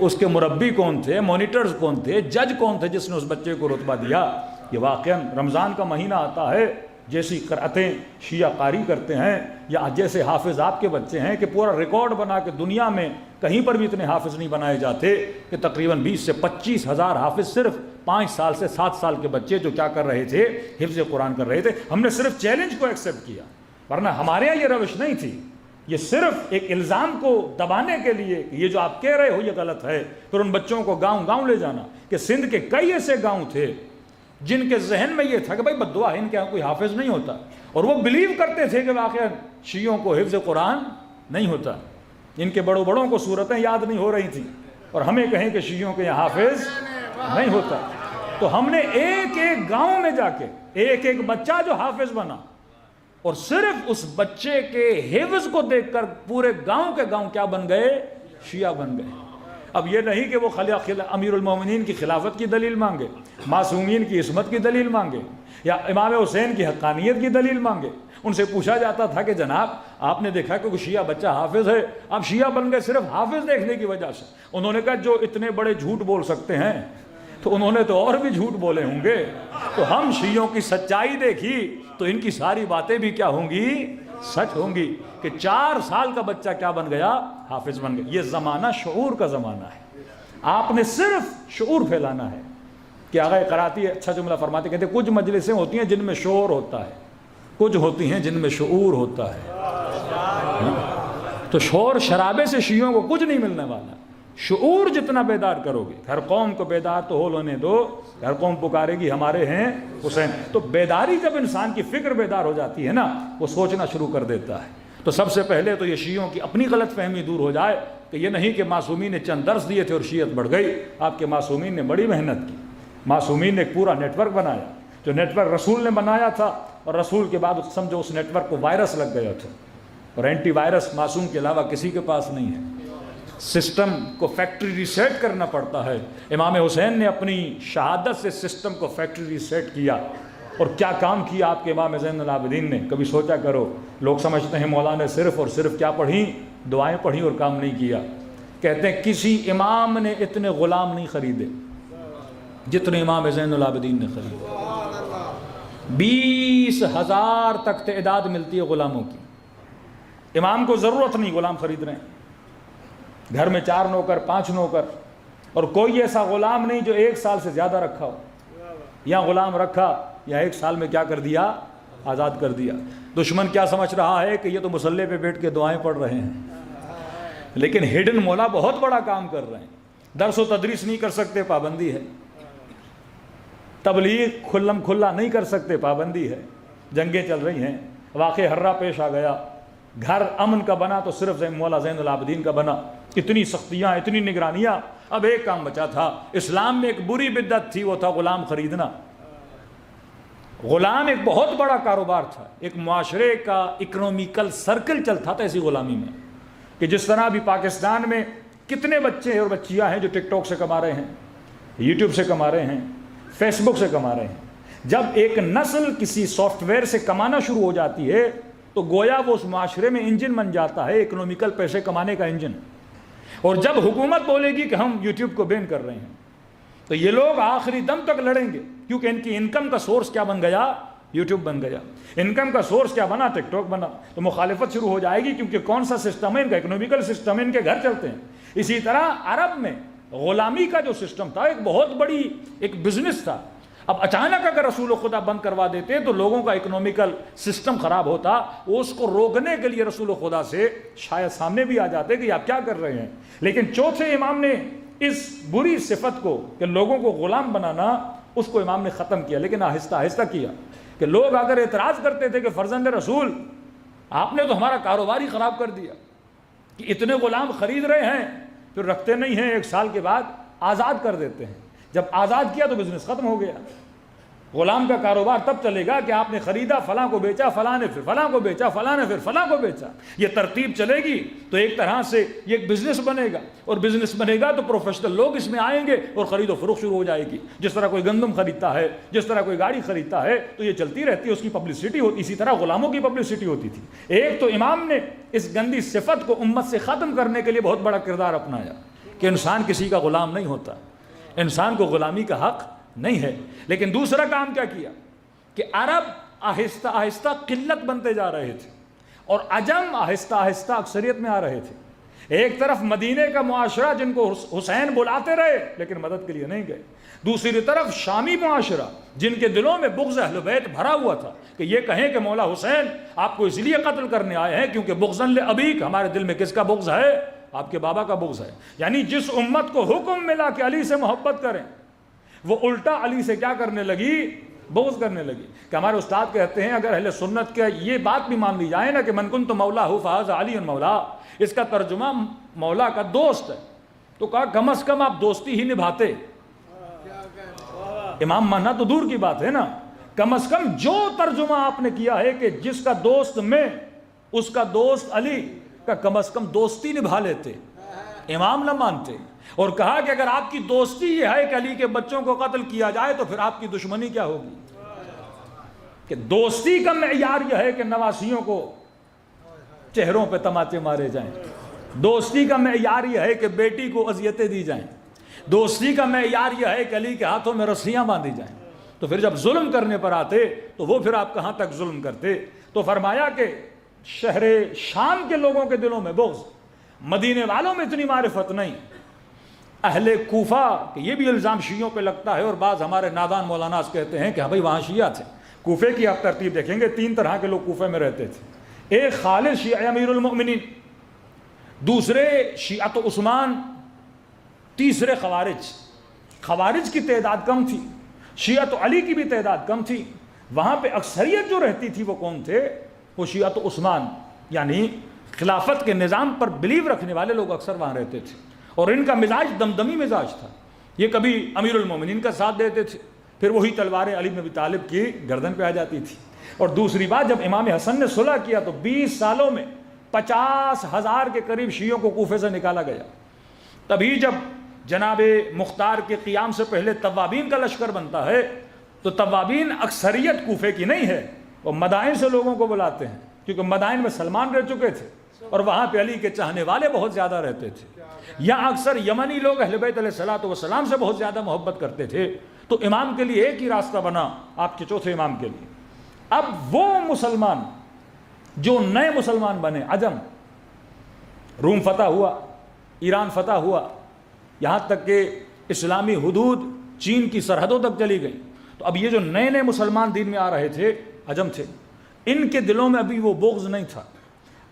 اس کے مربی کون تھے، مانیٹرز کون تھے، جج کون تھے جس نے اس بچے کو رتبہ دیا؟ یہ واقعاً رمضان کا مہینہ آتا ہے، جیسی قرأتیں شیعہ قاری کرتے ہیں، یا جیسے حافظ آپ کے بچے ہیں کہ پورا ریکارڈ بنا کے دنیا میں کہیں پر بھی اتنے حافظ نہیں بنائے جاتے، کہ تقریباً 20 سے 25 ہزار حافظ صرف 5 سال سے 7 سال کے بچے جو کیا کر رہے تھے، حفظ قرآن کر رہے تھے۔ ہم نے صرف چیلنج کو ایکسیپٹ کیا، ورنہ ہمارے یہاں یہ روش نہیں تھی، یہ صرف ایک الزام کو دبانے کے لیے کہ یہ جو آپ کہہ رہے ہو یہ غلط ہے۔ پھر ان بچوں کو گاؤں گاؤں لے جانا، کہ سندھ کے کئی ایسے گاؤں تھے جن کے ذہن میں یہ تھا کہ بھائی بد دعا ہے، ان کے یہاں کوئی حافظ نہیں ہوتا، اور وہ بلیو کرتے تھے کہ واقعا شیعوں کو حفظ قرآن نہیں ہوتا، ان کے بڑوں بڑوں کو صورتیں یاد نہیں ہو رہی تھیں، اور ہمیں کہیں کہ شیعوں کے یہاں حافظ نہیں ہوتا۔ تو ہم نے ایک ایک گاؤں میں جا کے ایک ایک بچہ جو حافظ بنا، اور صرف اس بچے کے حفظ کو دیکھ کر پورے گاؤں کے گاؤں کیا بن گئے؟ شیعہ بن گئے۔ اب یہ نہیں کہ وہ امیر المومنین کی خلافت کی دلیل مانگے، معصومین کی عصمت کی دلیل مانگے، یا امام حسین کی حقانیت کی دلیل مانگے۔ ان سے پوچھا جاتا تھا کہ جناب آپ نے دیکھا کہ کوئی شیعہ بچہ حافظ ہے، آپ شیعہ بن گئے صرف حافظ دیکھنے کی وجہ سے۔ انہوں نے کہا جو اتنے بڑے جھوٹ بول سکتے ہیں تو انہوں نے تو اور بھی جھوٹ بولے ہوں گے، تو ہم شیعوں کی سچائی دیکھی تو ان کی ساری باتیں بھی کیا ہوں گی؟ سچ ہوں گی، کہ 4 سال کا بچہ کیا بن گیا؟ حافظ بن گیا۔ یہ زمانہ شعور کا زمانہ ہے، آپ نے صرف شعور پھیلانا ہے. کہ آغا قراتی اچھا جملہ فرماتے کہتے کچھ مجلسیں ہوتی ہیں جن میں شور ہوتا ہے, کچھ ہوتی ہیں جن میں شعور ہوتا ہے. تو شور شرابے سے شیعوں کو کچھ نہیں ملنے والا. شعور جتنا بیدار کرو گے, ہر قوم کو بیدار تو ہو لینے دو, ہر قوم پکارے گی ہمارے ہیں حسین. تو بیداری جب انسان کی فکر بیدار ہو جاتی ہے نا, وہ سوچنا شروع کر دیتا ہے. تو سب سے پہلے تو یہ شیعوں کی اپنی غلط فہمی دور ہو جائے کہ یہ نہیں کہ معصومین نے چند درس دیے تھے اور شیعت بڑھ گئی. آپ کے معصومین نے بڑی محنت کی. معصومین نے ایک پورا نیٹ ورک بنایا, جو نیٹ ورک رسول نے بنایا تھا, اور رسول کے بعد سمجھو اس نیٹ ورک کو وائرس لگ گیا تھا, اور اینٹی وائرس معصوم کے علاوہ کسی کے پاس نہیں ہے. سسٹم کو فیکٹری ریسیٹ کرنا پڑتا ہے. امام حسین نے اپنی شہادت سے سسٹم کو فیکٹری ریسیٹ کیا. اور کیا کام کیا آپ کے امام زین العابدین نے, کبھی سوچا کرو. لوگ سمجھتے ہیں مولا نے صرف اور صرف کیا پڑھی, دعائیں پڑھی اور کام نہیں کیا. کہتے ہیں کسی امام نے اتنے غلام نہیں خریدے جتنے امام زین العابدین نے خریدے. 20,000 تک تعداد ملتی ہے غلاموں کی. امام کو ضرورت نہیں غلام خرید رہے ہیں. گھر میں 4 نوکر 5 نوکر, اور کوئی ایسا غلام نہیں جو 1 سال سے زیادہ رکھا ہو. یا غلام رکھا یا 1 سال میں کیا کر دیا, آزاد کر دیا. دشمن کیا سمجھ رہا ہے کہ یہ تو مسلح پہ بیٹھ کے دعائیں پڑھ رہے ہیں, لیکن ہڈن مولا بہت بڑا کام کر رہے ہیں. درس و تدریس نہیں کر سکتے, پابندی ہے. تبلیغ کھلم کھلا نہیں کر سکتے, پابندی ہے. جنگیں چل رہی ہیں, واقع ہررا پیش آ گیا. گھر امن کا بنا تو صرف مولا زین العابدین کا بنا. اتنی سختیاں, اتنی نگرانیاں. اب ایک کام بچا تھا. اسلام میں ایک بری بدعت تھی, وہ تھا غلام خریدنا. غلام ایک بہت بڑا کاروبار تھا. ایک معاشرے کا اکنومیکل سرکل چلتا تھا ایسی غلامی میں, کہ جس طرح بھی پاکستان میں کتنے بچے اور بچیاں ہیں جو ٹک ٹاک سے کما رہے ہیں, یوٹیوب سے کما رہے ہیں, فیس بک سے کما رہے ہیں. جب ایک نسل کسی سافٹ ویئر سے کمانا شروع ہو جاتی ہے تو گویا وہ اس معاشرے میں انجن بن جاتا ہے, اکنومیکل پیسے کمانے کا انجن. اور جب حکومت بولے گی کہ ہم یوٹیوب کو بین کر رہے ہیں, تو یہ لوگ آخری دم تک لڑیں گے, کیونکہ ان کی انکم کا سورس کیا بن گیا, یوٹیوب بن گیا. انکم کا سورس کیا بنا, ٹک ٹاک بنا. تو مخالفت شروع ہو جائے گی, کیونکہ کون سا سسٹم ہے ان کا, اکنومیکل سسٹم ہے, ان کے گھر چلتے ہیں. اسی طرح عرب میں غلامی کا جو سسٹم تھا ایک بہت بڑی ایک بزنس تھا. اب اچانک اگر رسول خدا بند کروا دیتے تو لوگوں کا اکنومیکل سسٹم خراب ہوتا. اس کو روکنے کے لیے رسول خدا سے شاید سامنے بھی آ جاتے کہ آپ کیا کر رہے ہیں. لیکن چوتھے امام نے اس بری صفت کو کہ لوگوں کو غلام بنانا, اس کو امام نے ختم کیا. لیکن آہستہ آہستہ کیا کہ لوگ اگر اعتراض کرتے تھے کہ فرزند رسول آپ نے تو ہمارا کاروبار ہی خراب کر دیا, کہ اتنے غلام خرید رہے ہیں پھر رکھتے نہیں ہیں, 1 سال کے بعد آزاد کر دیتے ہیں. جب آزاد کیا تو بزنس ختم ہو گیا. غلام کا کاروبار تب چلے گا کہ آپ نے خریدا, فلاں کو بیچا, فلاں نے پھر فلاں کو بیچا, فلاں نے پھر فلاں کو بیچا. یہ ترتیب چلے گی تو ایک طرح سے یہ ایک بزنس بنے گا, اور بزنس بنے گا تو پروفیشنل لوگ اس میں آئیں گے اور خرید و فروخت شروع ہو جائے گی. جس طرح کوئی گندم خریدتا ہے, جس طرح کوئی گاڑی خریدتا ہے, تو یہ چلتی رہتی ہے, اس کی پبلسٹی ہوتی. اسی طرح غلاموں کی پبلسٹی ہوتی تھی. ایک تو امام نے اس گندی صفت کو امت سے ختم کرنے کے لیے بہت بڑا کردار اپنایا کہ انسان کسی کا غلام نہیں ہوتا, انسان کو غلامی کا حق نہیں ہے. لیکن دوسرا کام کیا کیا کہ عرب آہستہ آہستہ قلت بنتے جا رہے تھے, اور عجم آہستہ آہستہ اکثریت میں آ رہے تھے. ایک طرف مدینے کا معاشرہ جن کو حسین بلاتے رہے لیکن مدد کے لیے نہیں گئے, دوسری طرف شامی معاشرہ جن کے دلوں میں بغض اہل بیت بھرا ہوا تھا کہ یہ کہیں کہ مولا حسین آپ کو اس لیے قتل کرنے آئے ہیں کیونکہ بغضاً لابیک, ہمارے دل میں کس کا بغض ہے, آپ کے بابا کا بغض ہے. یعنی جس امت کو حکم ملا کہ علی سے محبت کریں, وہ الٹا علی سے کیا کرنے لگی, بغض کرنے لگی. کہ ہمارے استاد کہتے ہیں اگر اہل سنت کے یہ بات بھی مان لی جائے نا کہ من کنت مولا ہو فہذا علی مولا, اس کا ترجمہ مولا کا دوست ہے, تو کہا کم از کم آپ دوستی ہی نبھاتے. امام ماننا تو دور کی بات ہے نا, کم از کم جو ترجمہ آپ نے کیا ہے کہ جس کا دوست میں اس کا دوست علی کا کم از کم دوستی نبھا لیتے. امام نہ مانتے, اور کہا کہ اگر آپ کی دوستی یہ ہے کہ علی کے بچوں کو قتل کیا جائے تو پھر آپ کی دشمنی کیا ہوگی. کہ دوستی کا معیار یہ ہے کہ نواسیوں کو چہروں پہ تماچے مارے جائیں, دوستی کا معیار یہ ہے کہ بیٹی کو اذیتیں دی جائیں, دوستی کا معیار یہ ہے کہ علی کے ہاتھوں میں رسیاں باندھی جائیں. تو پھر جب ظلم کرنے پر آتے تو وہ پھر آپ کہاں تک ظلم کرتے. تو فرمایا کہ شہر شام کے لوگوں کے دلوں میں بغض, مدینے والوں میں اتنی معرفت نہیں. اہل کوفہ، کہ یہ بھی الزام شیعوں پہ لگتا ہے، اور بعض ہمارے نادان مولاناز کہتے ہیں کہ ہاں بھائی وہاں شیعہ تھے۔ کوفے کی آپ ترتیب دیکھیں گے، 3 طرح کے لوگ کوفے میں رہتے تھے، ایک خالص شیعہ امیر المؤمنین، دوسرے شیعت عثمان، تیسرے خوارج کی تعداد کم تھی، شیعت علی کی بھی تعداد کم تھی۔ وہاں پہ اکثریت جو رہتی تھی وہ کون تھے؟ وہ شیعت عثمان، یعنی خلافت کے نظام پر بلیو رکھنے والے لوگ اکثر وہاں رہتے تھے، اور ان کا مزاج دمدمی مزاج تھا، یہ کبھی امیر المومنین کا ساتھ دیتے تھے، پھر وہی تلواریں علی بن ابی طالب کی گردن پہ آ جاتی تھی۔ اور دوسری بات، جب امام حسن نے صلح کیا تو 20 سالوں میں 50,000 کے قریب شیعوں کو کوفے سے نکالا گیا۔ تبھی جب جناب مختار کے قیام سے پہلے توابین کا لشکر بنتا ہے تو توابین اکثریت کوفے کی نہیں ہے، وہ مدائن سے لوگوں کو بلاتے ہیں، کیونکہ مدائن میں سلمان رہ چکے تھے اور وہاں پہ علی کے چاہنے والے بہت زیادہ رہتے تھے۔ یہاں اکثر یمنی لوگ اہل بیت علیہ الصلوۃ والسلام سے بہت زیادہ محبت کرتے تھے، تو امام کے لیے ایک ہی راستہ بنا آپ کے چوتھے امام کے لیے۔ اب وہ مسلمان جو نئے مسلمان بنے، عجم، روم فتح ہوا، ایران فتح ہوا، یہاں تک کہ اسلامی حدود چین کی سرحدوں تک چلی گئی، تو اب یہ جو نئے نئے مسلمان دین میں آ رہے تھے، عجم تھے، ان کے دلوں میں ابھی وہ بغض نہیں تھا،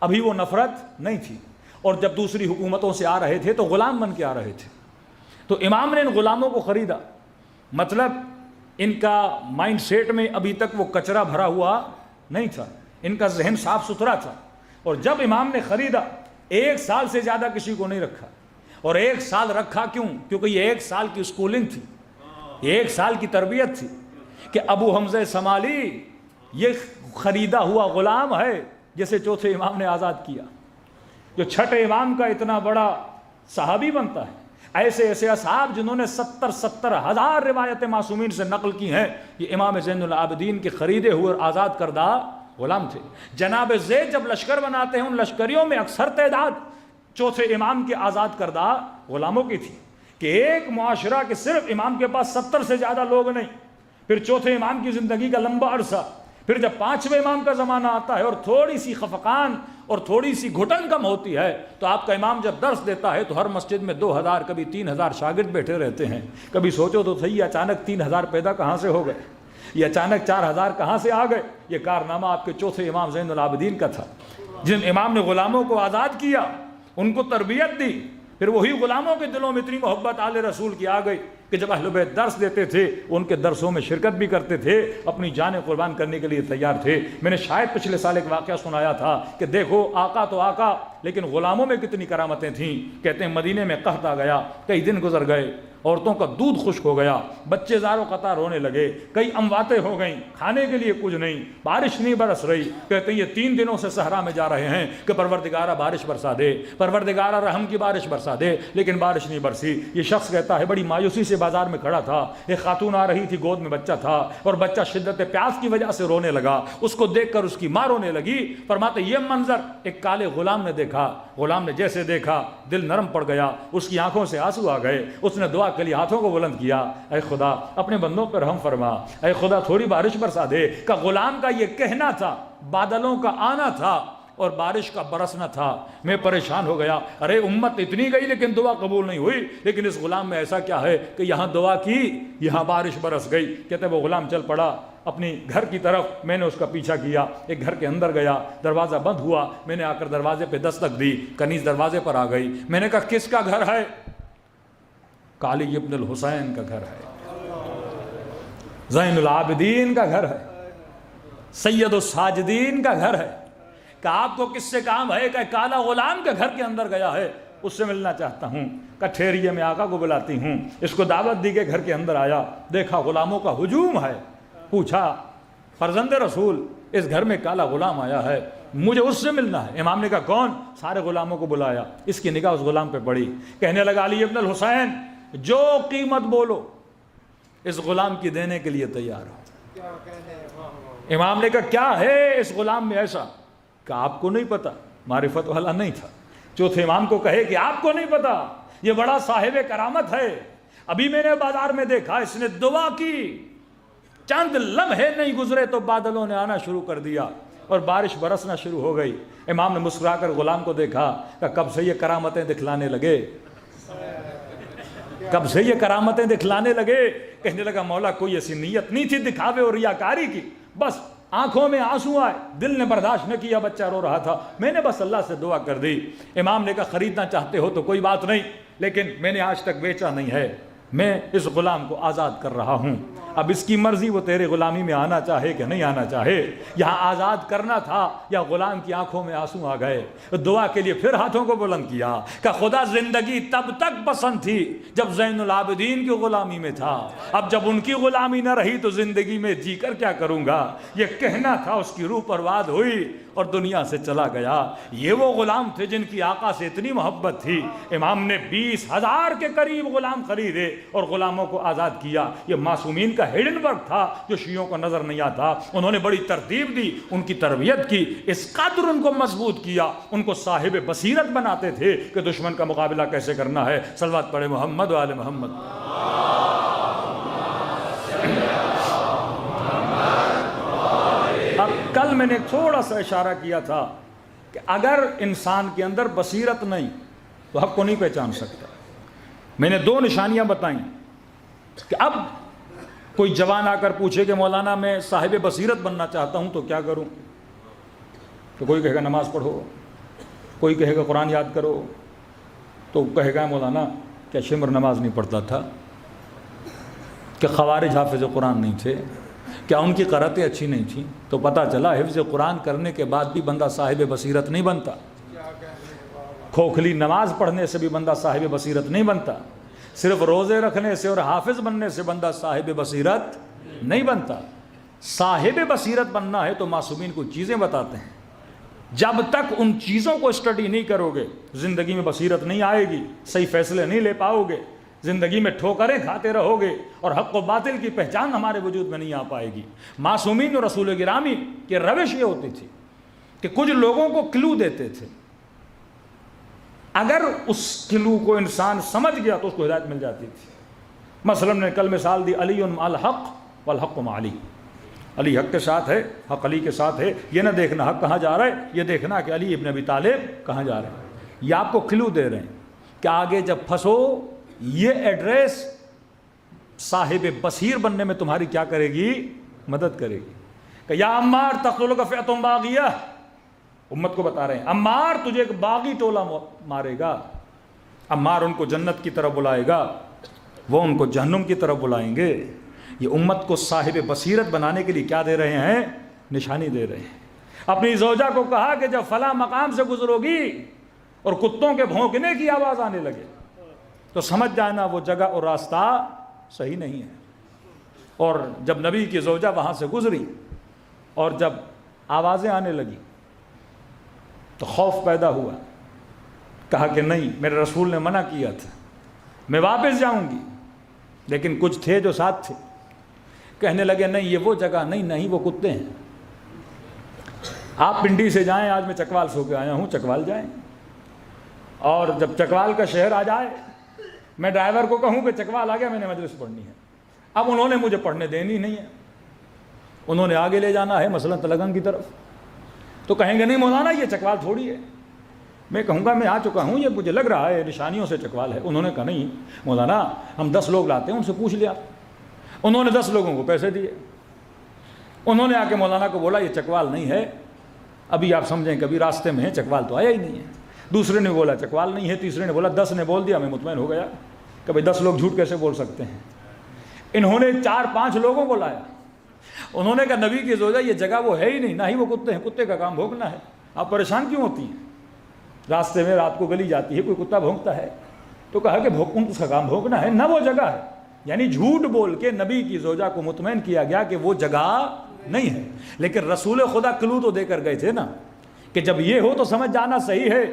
ابھی وہ نفرت نہیں تھی، اور جب دوسری حکومتوں سے آ رہے تھے تو غلام بن کے آ رہے تھے۔ تو امام نے ان غلاموں کو خریدا، مطلب ان کا مائنڈ سیٹ میں ابھی تک وہ کچرا بھرا ہوا نہیں تھا، ان کا ذہن صاف ستھرا تھا، اور جب امام نے خریدا 1 سال سے زیادہ کسی کو نہیں رکھا، اور 1 سال رکھا کیوں؟ کیونکہ یہ 1 سال کی اسکولنگ تھی، یہ 1 سال کی تربیت تھی کہ ابو حمزہ سمالی یہ خریدا ہوا غلام ہے جسے چوتھے امام نے آزاد کیا، جو چھٹے امام کا اتنا بڑا صحابی بنتا ہے۔ ایسے ایسے اصحاب جنہوں نے 70 ہزار روایتیں معصومین سے نقل کی ہیں، یہ امام زین العابدین کے خریدے ہوئے اور آزاد کردہ غلام تھے۔ جناب زید جب لشکر بناتے ہیں، ان لشکریوں میں اکثر تعداد چوتھے امام کے آزاد کردہ غلاموں کی تھی، کہ ایک معاشرہ کے صرف امام کے پاس 70 سے زیادہ لوگ نہیں، پھر چوتھے امام کی زندگی کا لمبا عرصہ، پھر جب 5ویں امام کا زمانہ آتا ہے اور تھوڑی سی خفقان اور تھوڑی سی گھٹن کم ہوتی ہے، تو آپ کا امام جب درس دیتا ہے تو ہر مسجد میں 2000 کبھی 3000 شاگرد بیٹھے رہتے ہیں۔ کبھی سوچو تو صحیح، اچانک 3000 پیدا کہاں سے ہو گئے، یہ اچانک 4000 کہاں سے آ گئے؟ یہ کارنامہ آپ کے چوتھے امام زین العابدین کا تھا، جن امام نے غلاموں کو آزاد کیا، ان کو تربیت دی، پھر وہی غلاموں کے دلوں میں اتنی محبت آل رسول کی آ گئی کہ جب اہل بیت درس دیتے تھے ان کے درسوں میں شرکت بھی کرتے تھے، اپنی جانیں قربان کرنے کے لیے تیار تھے۔ میں نے شاید پچھلے سال ایک واقعہ سنایا تھا کہ دیکھو آقا تو آقا، لیکن غلاموں میں کتنی کرامتیں تھیں۔ کہتے ہیں مدینے میں قحط آ گیا، کئی دن گزر گئے، عورتوں کا دودھ خشک ہو گیا، بچے زاروں قطار رونے لگے، کئی امواتیں ہو گئیں، کھانے کے لیے کچھ نہیں، بارش نہیں برس رہی۔ کہتے ہیں یہ 3 دنوں سے صحرا میں جا رہے ہیں کہ پروردگارہ بارش برسا دے، پروردگارہ رحم کی بارش برسا دے، لیکن بارش نہیں برسی۔ یہ شخص کہتا ہے بڑی مایوسی سے بازار میں کھڑا تھا، ایک خاتون آ رہی تھی، گود میں بچہ تھا، اور بچہ شدت پیاس کی وجہ سے رونے لگا، اس کو دیکھ کر اس کی ماں رونے لگی۔ فرماتے یہ منظر ایک کالے غلام نے دیکھا، غلام نے جیسے دیکھا دل نرم پڑ گیا، اس کی آنکھوں سے آنسو آ گئے، اس نے دعا کے لیے ہاتھوں کو بلند کیا، اے خدا اپنے بندوں پر رحم فرما، اے خدا تھوڑی بارش برسا دے۔ کہ غلام کا یہ کہنا تھا، بادلوں کا آنا تھا اور بارش کا برسنا تھا۔ میں پریشان ہو گیا، ارے امت اتنی گئی لیکن دعا قبول نہیں ہوئی، لیکن اس غلام میں ایسا کیا ہے کہ یہاں دعا کی، یہاں بارش برس گئی۔ کہتے وہ غلام چل پڑا اپنی گھر کی طرف، میں نے اس کا پیچھا کیا، ایک گھر کے اندر گیا، دروازہ بند ہوا، میں نے آ کر دروازے پہ دستک دی، کنیز دروازے پر آ گئی، میں نے کہا کس کا گھر ہے؟ علی ابن الحسین کا گھر ہے، زین العابدین کا گھر ہے، سید الساجدین کا گھر ہے۔ کہ آپ کو کس سے کام ہے؟ کہ کالا غلام کے گھر کے اندر گیا ہے، اس سے ملنا چاہتا ہوں۔ کہ ٹھہریے میں آقا کو بلاتی ہوں۔ اس کو دعوت دی کہ گھر کے اندر آیا، دیکھا غلاموں کا ہجوم ہے، پوچھا فرزند رسول اس گھر میں کالا غلام آیا ہے، مجھے اس سے ملنا ہے۔ امام نے کہا کون؟ سارے غلاموں کو بلایا، اس کی نگاہ اس غلام پہ پڑی، کہنے لگا علی ابن الحسین جو قیمت بولو اس غلام کی دینے کے لیے تیار ہو۔ امام نے کہا کیا ہے اس غلام میں ایسا؟ کہ آپ کو نہیں پتا، معرفت والا نہیں تھا۔ چوتھے امام کو کہے کہ آپ کو نہیں پتا، یہ بڑا صاحب کرامت ہے، ابھی میں نے بازار میں دیکھا، اس نے دعا کی، چند لمحے نہیں گزرے تو بادلوں نے آنا شروع کر دیا اور بارش برسنا شروع ہو گئی۔ امام نے مسکرا کر غلام کو دیکھا کہ کب سے یہ کرامتیں دکھلانے لگے؟ کب سے یہ کرامتیں دکھلانے لگے؟ کہنے لگا مولا کوئی ایسی نیت نہیں تھی دکھاوے اور ریاکاری کی، بس آنکھوں میں آنسو آئے، دل نے برداشت نہ کیا، بچہ رو رہا تھا، میں نے بس اللہ سے دعا کر دی۔ امام نے کہا خریدنا چاہتے ہو تو کوئی بات نہیں، لیکن میں نے آج تک بیچا نہیں ہے، میں اس غلام کو آزاد کر رہا ہوں، اب اس کی مرضی وہ تیرے غلامی میں آنا چاہے کہ نہیں آنا چاہے۔ یہاں آزاد کرنا تھا یا غلام کی آنکھوں میں آنسو آ گئے، دعا کے لیے پھر ہاتھوں کو بلند کیا کہ خدا زندگی تب تک پسند تھی جب زین العابدین کی غلامی میں تھا، اب جب ان کی غلامی نہ رہی تو زندگی میں جی کر کیا کروں گا۔ یہ کہنا تھا، اس کی روح پرواد ہوئی اور دنیا سے چلا گیا۔ یہ وہ غلام تھے جن کی آقا سے اتنی محبت تھی، امام نے 20,000 کے قریب غلام خریدے اور غلاموں کو آزاد کیا۔ یہ معصومین کا ہڈن ورک تھا جو شیعوں کو نظر نہیں آتا، انہوں نے بڑی ترتیب دی، ان کی تربیت کی، اس قدر ان کو مضبوط کیا، ان کو صاحب بصیرت بناتے تھے کہ دشمن کا مقابلہ کیسے کرنا ہے۔ صلوات پڑھے محمد و آل محمد۔ اب کل میں نے تھوڑا سا اشارہ کیا تھا کہ اگر انسان کے اندر بصیرت نہیں تو حق کو نہیں پہچان سکتا۔ میں نے 2 نشانیاں بتائیں کہ اب کوئی جوان آ کر پوچھے کہ مولانا میں صاحب بصیرت بننا چاہتا ہوں تو کیا کروں، تو کوئی کہے گا نماز پڑھو، کوئی کہے گا قرآن یاد کرو، تو کہے گا مولانا کیا شمر نماز نہیں پڑھتا تھا، کہ خوارج حافظ قرآن نہیں تھے، کیا ان کی قرأتیں اچھی نہیں تھیں؟ تو پتہ چلا حفظ قرآن کرنے کے بعد بھی بندہ صاحب بصیرت نہیں بنتا، کھوکھلی نماز پڑھنے سے بھی بندہ صاحب بصیرت نہیں بنتا، صرف روزے رکھنے سے اور حافظ بننے سے بندہ صاحب بصیرت نہیں بنتا۔ صاحب بصیرت بننا ہے تو معصومین کو چیزیں بتاتے ہیں، جب تک ان چیزوں کو اسٹڈی نہیں کرو گے زندگی میں بصیرت نہیں آئے گی، صحیح فیصلے نہیں لے پاؤ گے، زندگی میں ٹھوکریں کھاتے رہو گے اور حق و باطل کی پہچان ہمارے وجود میں نہیں آ پائے گی۔ معصومین اور رسول گرامی کی روش یہ ہوتی تھی کہ کچھ لوگوں کو کلو دیتے تھے، اگر اس کلو کو انسان سمجھ گیا تو اس کو ہدایت مل جاتی تھی۔ مثلا نے کل مثال دی علی مع الحق والحق مع علی، علی حق کے ساتھ ہے، حق علی کے ساتھ ہے، یہ نہ دیکھنا حق کہاں جا رہا ہے، یہ دیکھنا کہ علی ابن ابی طالب کہاں جا رہے ہیں۔ یہ آپ کو کلو دے رہے ہیں کہ آگے جب پھنسو یہ ایڈریس صاحب بصیر بننے میں تمہاری کیا کرے گی، مدد کرے گی۔ کہ یا عمار تقتلک فئۃ باغیہ، امت کو بتا رہے ہیں عمار تجھے ایک باغی ٹولہ مارے گا، عمار ان کو جنت کی طرف بلائے گا، وہ ان کو جہنم کی طرف بلائیں گے۔ یہ امت کو صاحب بصیرت بنانے کے لیے کیا دے رہے ہیں، نشانی دے رہے ہیں۔ اپنی زوجہ کو کہا کہ جب فلاں مقام سے گزرو گی اور کتوں کے بھونکنے کی آواز آنے لگے تو سمجھ جانا وہ جگہ اور راستہ صحیح نہیں ہے۔ اور جب نبی کی زوجہ وہاں سے گزری اور جب آوازیں آنے لگی تو خوف پیدا ہوا، کہا کہ نہیں، میرے رسول نے منع کیا تھا، میں واپس جاؤں گی، لیکن کچھ تھے جو ساتھ تھے، کہنے لگے نہیں یہ وہ جگہ نہیں وہ کتے ہیں، آپ پنڈی سے جائیں، آج میں چکوال سو کے آیا ہوں، چکوال جائیں، اور جب چکوال کا شہر آ جائے میں ڈرائیور کو کہوں کہ چکوال آ گیا، میں نے مجلس پڑھنی ہے، اب انہوں نے مجھے پڑھنے دینی نہیں ہے، انہوں نے آگے لے جانا ہے مثلا تلگنگ کی طرف، تو کہیں گے نہیں مولانا یہ چکوال تھوڑی ہے، میں کہوں گا میں آ چکا ہوں، یہ مجھے لگ رہا ہے نشانیوں سے چکوال ہے۔ انہوں نے کہا نہیں مولانا ہم 10 لوگ لاتے ہیں، ان سے پوچھ لیا، انہوں نے 10 لوگوں کو پیسے دیے، انہوں نے آ کے مولانا کو بولا یہ چکوال نہیں ہے، ابھی آپ سمجھیں کبھی راستے میں ہے، چکوال تو آیا ہی نہیں ہے۔ دوسرے نے بولا چکوال نہیں ہے، تیسرے نے بولا، 10 نے بول دیا، میں مطمئن ہو گیا کہ بھائی 10 لوگ جھوٹ کیسے بول سکتے ہیں۔ انہوں نے 4-5 لوگوں کو لایا، انہوں نے کہا نبی کی زوجہ یہ جگہ وہ ہے ہی نہیں، نہ ہی وہ کتے ہیں، کتے کا کام بھونکنا ہے، آپ پریشان کیوں ہوتی ہیں؟ راستے میں رات کو گلی جاتی ہے، کوئی کتا بھونکتا ہے، تو کہا کہ اس کا کام بھونکنا ہے، نہ وہ جگہ ہے۔ یعنی جھوٹ بول کے نبی کی زوجہ کو مطمئن کیا گیا کہ وہ جگہ نہیں ہے، لیکن رسول خدا کلو تو دے کر گئے تھے نا کہ جب یہ ہو تو سمجھ جانا صحیح ہے،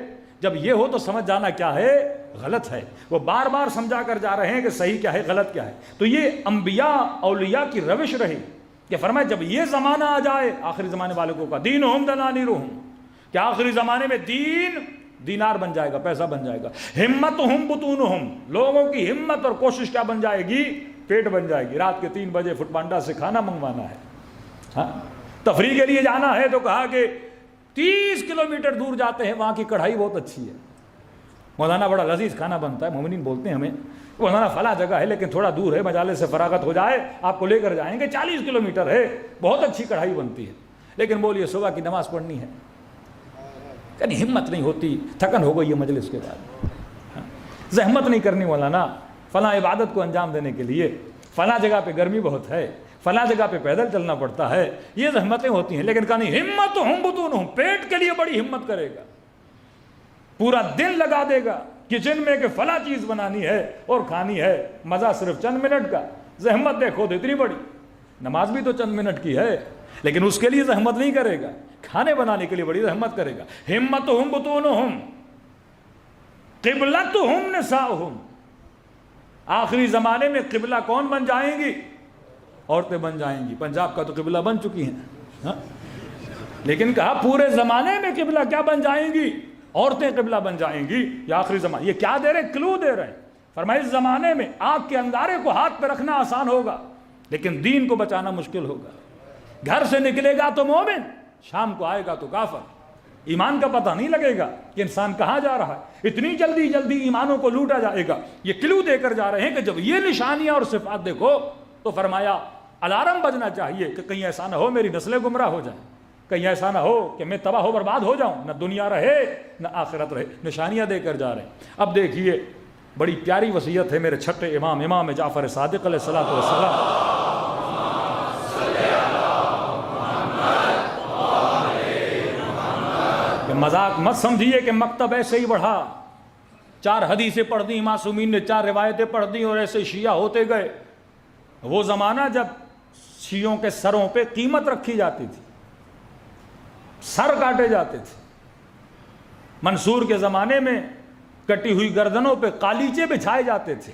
جب یہ ہو تو سمجھ جانا کیا ہے، غلط ہے۔ وہ بار بار سمجھا کر جا رہے ہیں کہ صحیح کیا ہے، غلط کیا ہے۔ تو یہ انبیاء اولیاء کی روش رہی کہ فرمایا جب یہ زمانہ آ جائے، آخری زمانے والوں کا دینہم دنانیرہم، کہ آخری زمانے میں دین دینار بن جائے گا، پیسہ بن جائے گا، ہمتہم بطونہم، لوگوں کی ہمت اور کوشش کیا بن جائے گی، پیٹ بن جائے گی۔ رات کے 3 بجے فوڈ پانڈا سے کھانا منگوانا ہے، ہاں تفریح کے لیے جانا ہے تو کہا کہ 30 کلومیٹر دور جاتے ہیں، وہاں کی کڑھائی بہت اچھی ہے، مولانا بڑا لذیذ کھانا بنتا ہے، مومنین بولتے ہیں ہمیں وہ ہمارا فلاں جگہ ہے لیکن تھوڑا دور ہے، مجالس سے فراغت ہو جائے آپ کو لے کر جائیں گے، 40 کلومیٹر ہے، بہت اچھی کڑھائی بنتی ہے، لیکن بولیے صبح کی نماز پڑھنی ہے، کہیں ہمت نہیں ہوتی، تھکن ہو گئی ہے مجلس کے بعد، زحمت نہیں کرنی مولانا فلاں عبادت کو انجام دینے کے لیے، فلاں جگہ پہ گرمی بہت ہے، فلاں جگہ پہ پیدل چلنا پڑتا ہے، یہ زحمتیں ہوتی ہیں، لیکن کہا نہیں ہمت ہم بطونہم، پیٹ کے لیے بڑی ہمت کرے گا، پورا دن لگا دے گا کچن میں کہ فلاں چیز بنانی ہے اور کھانی ہے، مزہ صرف چند منٹ کا، زحمت دیکھو تو اتنی بڑی، نماز بھی تو چند منٹ کی ہے لیکن اس کے لیے زحمت نہیں کرے گا، کھانے بنانے کے لیے بڑی زحمت کرے گا۔ ہمتہم بطونہم قبلتہم نساؤہم، آخری زمانے میں قبلہ کون بن جائیں گی؟ عورتیں بن جائیں گی، پنجاب کا تو قبلہ بن چکی ہیں، لیکن کہا پورے زمانے میں قبلہ کیا بن جائیں گی؟ عورتیں قبلہ بن جائیں گی، یہ آخری زمانہ، یہ کیا دے رہے ہیں؟ کلو دے رہے ہیں، فرمایا اس زمانے میں آگ کے انگارے کو ہاتھ پہ رکھنا آسان ہوگا لیکن دین کو بچانا مشکل ہوگا، گھر سے نکلے گا تو مومن، شام کو آئے گا تو کافر، ایمان کا پتہ نہیں لگے گا کہ انسان کہاں جا رہا ہے، اتنی جلدی جلدی ایمانوں کو لوٹا جائے گا، یہ کلو دے کر جا رہے ہیں کہ جب یہ نشانیاں اور صفات دیکھو تو فرمایا الارم بجنا چاہیے کہ کہیں ایسا نہ ہو میری نسلیں گمراہ ہو جائیں، کہیں ایسا نہ ہو کہ میں تباہ و برباد ہو جاؤں، نہ دنیا رہے نہ آخرت رہے، نشانیاں دے کر جا رہے ہیں۔ اب دیکھیے بڑی پیاری وصیت ہے میرے چھٹے امام، امام جعفر صادق علیہ الصلوۃ والسلام، کہ مذاق مت سمجھیے کہ مکتب ایسے ہی بڑھا، 4 حدیثیں پڑھ دی معصومین نے، 4 روایتیں پڑھ دی اور ایسے شیعہ ہوتے گئے۔ وہ زمانہ جب شیعوں کے سروں پہ قیمت رکھی جاتی تھی، سر کاٹے جاتے تھے، منصور کے زمانے میں کٹی ہوئی گردنوں پہ قالیچے بچھائے جاتے تھے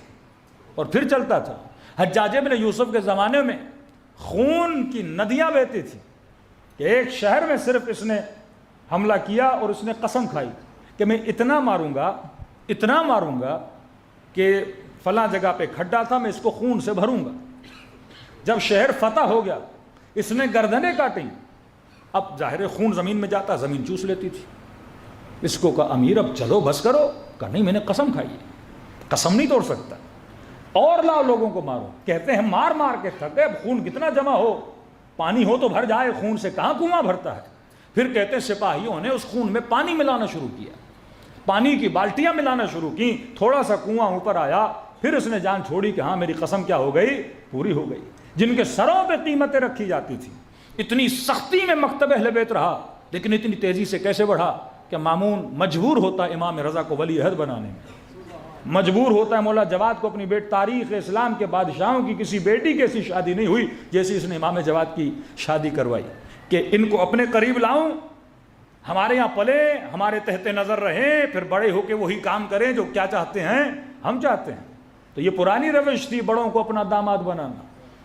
اور پھر چلتا تھا۔ حجاج بن یوسف کے زمانے میں خون کی ندیاں بہتی تھی کہ ایک شہر میں صرف اس نے حملہ کیا اور اس نے قسم کھائی کہ میں اتنا ماروں گا کہ فلاں جگہ پہ کھڈا تھا میں اس کو خون سے بھروں گا۔ جب شہر فتح ہو گیا اس نے گردنیں کاٹیں، اب ظاہر خون زمین میں جاتا، زمین چوس لیتی تھی، اس کو کہا امیر اب چلو بس کرو، کہا نہیں میں نے قسم کھائی ہے، قسم نہیں توڑ سکتا، اور لاؤ لوگوں کو مارو، کہتے ہیں مار مار کے تھک گئے، اب خون کتنا جمع ہو، پانی ہو تو بھر جائے، خون سے کہاں کنواں بھرتا ہے۔ پھر کہتے ہیں سپاہیوں نے اس خون میں پانی ملانا شروع کیا، پانی کی بالٹیاں ملانا شروع کی، تھوڑا سا کنواں اوپر آیا، پھر اس نے جان چھوڑی کہ ہاں میری قسم کیا ہو گئی، پوری ہو گئی۔ جن کے سروں پہ قیمتیں رکھی جاتی تھی، اتنی سختی میں مکتب اہل بیت رہا لیکن اتنی تیزی سے کیسے بڑھا کہ مامون مجبور ہوتا ہے امام رضا کو ولی عہد بنانے میں، مجبور ہوتا ہے مولا جواد کو اپنی بیٹ، تاریخ اسلام کے بادشاہوں کی کسی بیٹی کی ایسی شادی نہیں ہوئی جیسی اس نے امام جواد کی شادی کروائی کہ ان کو اپنے قریب لاؤں، ہمارے یہاں پلے، ہمارے تحت نظر رہیں، پھر بڑے ہو کے وہی کام کریں جو کیا چاہتے ہیں ہم چاہتے ہیں۔ تو یہ پرانی روش تھی بڑوں کو اپنا داماد بنانا،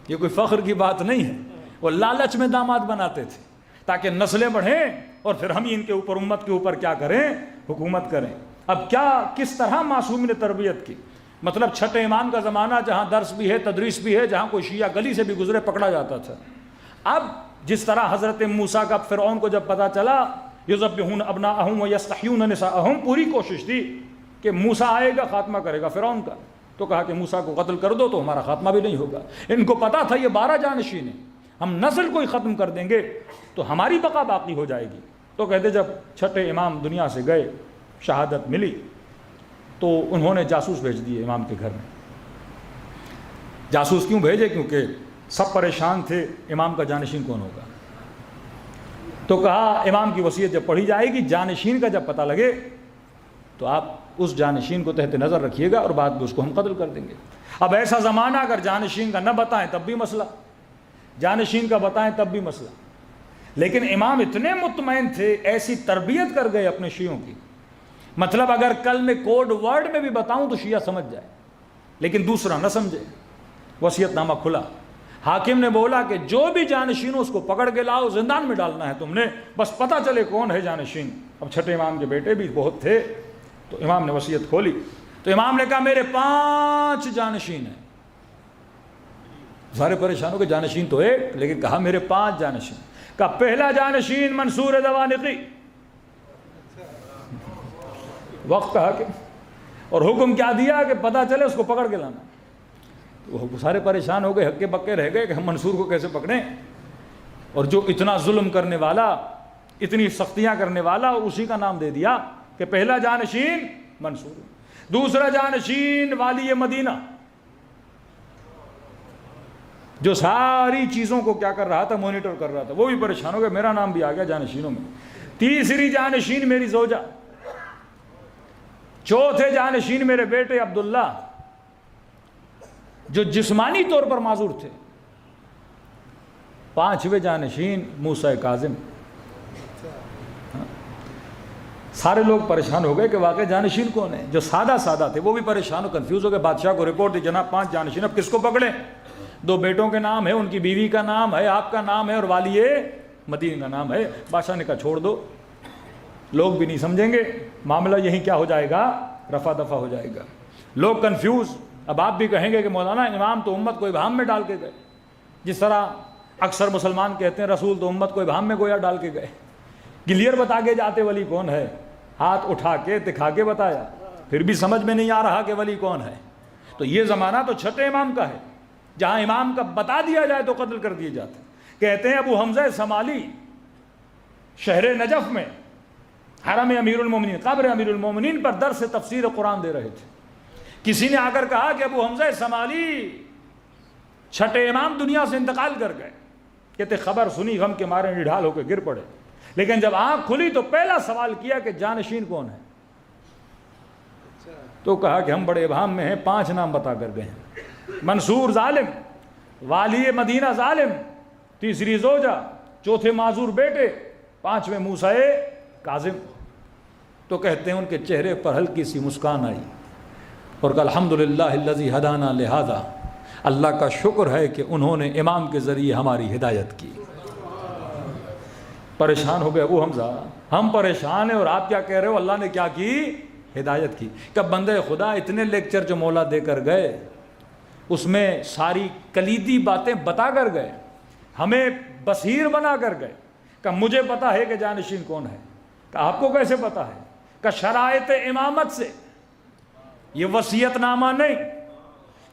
یہ کوئی فخر کی بات نہیں ہے، وہ لالچ میں داماد بناتے تھے تاکہ نسلیں بڑھیں اور پھر ہم ان کے اوپر امت کے اوپر کیا کریں، حکومت کریں۔ اب کیا کس طرح معصوم نے تربیت کی، مطلب چھٹے امام کا زمانہ جہاں درس بھی ہے تدریس بھی ہے، جہاں کوئی شیعہ گلی سے بھی گزرے پکڑا جاتا تھا۔ اب جس طرح حضرت موسیٰ کا فرعون کو جب پتا چلا یذبحون ابناءہم ویستحیون نساءہم، پوری کوشش تھی کہ موسیٰ آئے گا خاتمہ کرے گا فرعون کا، تو کہا کہ موسیٰ کو قتل کر دو تو ہمارا خاتمہ بھی نہیں ہوگا۔ ان کو پتا تھا یہ 12 جانشین ہیں، ہم نسل کو ہی ختم کر دیں گے تو ہماری بقا باقی ہو جائے گی۔ تو کہتے جب چھٹے امام دنیا سے گئے، شہادت ملی، تو انہوں نے جاسوس بھیج دیے امام کے گھر میں۔ جاسوس کیوں بھیجے؟ کیونکہ سب پریشان تھے امام کا جانشین کون ہوگا۔ تو کہا امام کی وصیت جب پڑھی جائے گی، جانشین کا جب پتہ لگے تو آپ اس جانشین کو تحت نظر رکھیے گا اور بعد میں اس کو ہم قتل کر دیں گے۔ اب ایسا زمانہ اگر جانشین کا نہ بتائیں تب بھی مسئلہ، جانشین کا بتائیں تب بھی مسئلہ، لیکن امام اتنے مطمئن تھے، ایسی تربیت کر گئے اپنے شیعوں کی، مطلب اگر کل میں کوڈ ورڈ میں بھی بتاؤں تو شیعہ سمجھ جائے لیکن دوسرا نہ سمجھے۔ وصیت نامہ کھلا، حاکم نے بولا کہ جو بھی جانشین ہو اس کو پکڑ کے لاؤ، زندان میں ڈالنا ہے تم نے، بس پتہ چلے کون ہے جانشین۔ اب چھٹے امام کے بیٹے بھی بہت تھے تو امام نے وصیت کھولی تو امام نے کہا میرے 5 جانشین ہیں۔ سارے پریشانوں کے جانشین تو ایک، لیکن کہا میرے 5 جانشین۔ کہا پہلا جانشین منصور دوانقی، وقت کہا کہ اور حکم کیا دیا کہ پتہ چلے اس کو پکڑ کے لانا. تو وہ سارے پریشان ہو گئے, ہکے بکے رہ گئے کہ ہم منصور کو کیسے پکڑیں, اور جو اتنا ظلم کرنے والا, اتنی سختیاں کرنے والا, اسی کا نام دے دیا کہ پہلا جانشین منصور, دوسرا جانشین والی مدینہ, جو ساری چیزوں کو کیا کر رہا تھا, مانیٹر کر رہا تھا, وہ بھی پریشان ہو گیا, میرا نام بھی آ گیا جانشینوں میں. تیسری جانشین میری زوجہ, چوتھے جانشین میرے بیٹے عبداللہ جو جسمانی طور پر معذور تھے, پانچویں جانشین موسیٰ کاظم. سارے لوگ پریشان ہو گئے کہ واقعی جانشین کون ہے. جو سادہ تھے وہ بھی پریشان ہو, کنفیوز ہو گئے. بادشاہ کو رپورٹ دی, جناب 5 جانشین, اب کس کو پکڑیں؟ 2 بیٹوں کے نام ہے, ان کی بیوی کا نام ہے, آپ کا نام ہے, اور والی مدینہ کا نام ہے. بادشاہ نے کہا چھوڑ دو, لوگ بھی نہیں سمجھیں گے, معاملہ یہیں کیا ہو جائے گا, رفع دفع ہو جائے گا. لوگ کنفیوز. اب آپ بھی کہیں گے کہ مولانا امام تو امت کو ابہام میں ڈال کے گئے, جس طرح اکثر مسلمان کہتے ہیں رسول تو امت کو ابہام میں گویا ڈال کے گئے. کلیئر بتا کے جاتے ولی کون ہے, ہاتھ اٹھا کے دکھا کے بتایا, پھر بھی سمجھ میں نہیں آ رہا کہ ولی کون ہے. تو یہ زمانہ تو چھٹے امام کا ہے, جہاں امام کا بتا دیا جائے تو قتل کر دیے جاتے. کہتے ہیں ابو حمزہ سمالی شہر نجف میں حرم امیر المومنین, قبر امیر المومنین پر درس تفسیر قرآن دے رہے تھے. کسی نے آ کر کہا کہ ابو حمزہ سمالی چھٹے امام دنیا سے انتقال کر گئے. کہتے خبر سنی غم کے مارے نڈھال ہو کے گر پڑے, لیکن جب آنکھ کھلی تو پہلا سوال کیا کہ جانشین کون ہے. تو کہا کہ ہم بڑے ابہام میں ہیں, 5 نام بتا کر گئے ہیں. منصور ظالم, والی مدینہ ظالم, تیسری زوجہ, چوتھے معذور بیٹے, 5ویں موسیٰ کاظم. تو کہتے ہیں ان کے چہرے پر ہلکی سی مسکان آئی اور کہ الحمدللہ الذی ہدانا لہذا, اللہ کا شکر ہے کہ انہوں نے امام کے ذریعے ہماری ہدایت کی. پریشان ہو گئے ابو حمزہ, ہم پریشان ہیں اور آپ کیا کہہ رہے ہو, اللہ نے کیا کی, ہدایت کی. کہ بندے خدا اتنے لیکچر جو مولا دے کر گئے اس میں ساری کلیدی باتیں بتا کر گئے, ہمیں بصیر بنا کر گئے. کہ مجھے پتا ہے کہ جانشین کون ہے. کہ آپ کو کیسے پتا ہے؟ کہ شرائط امامت سے, یہ وصیت نامہ نہیں,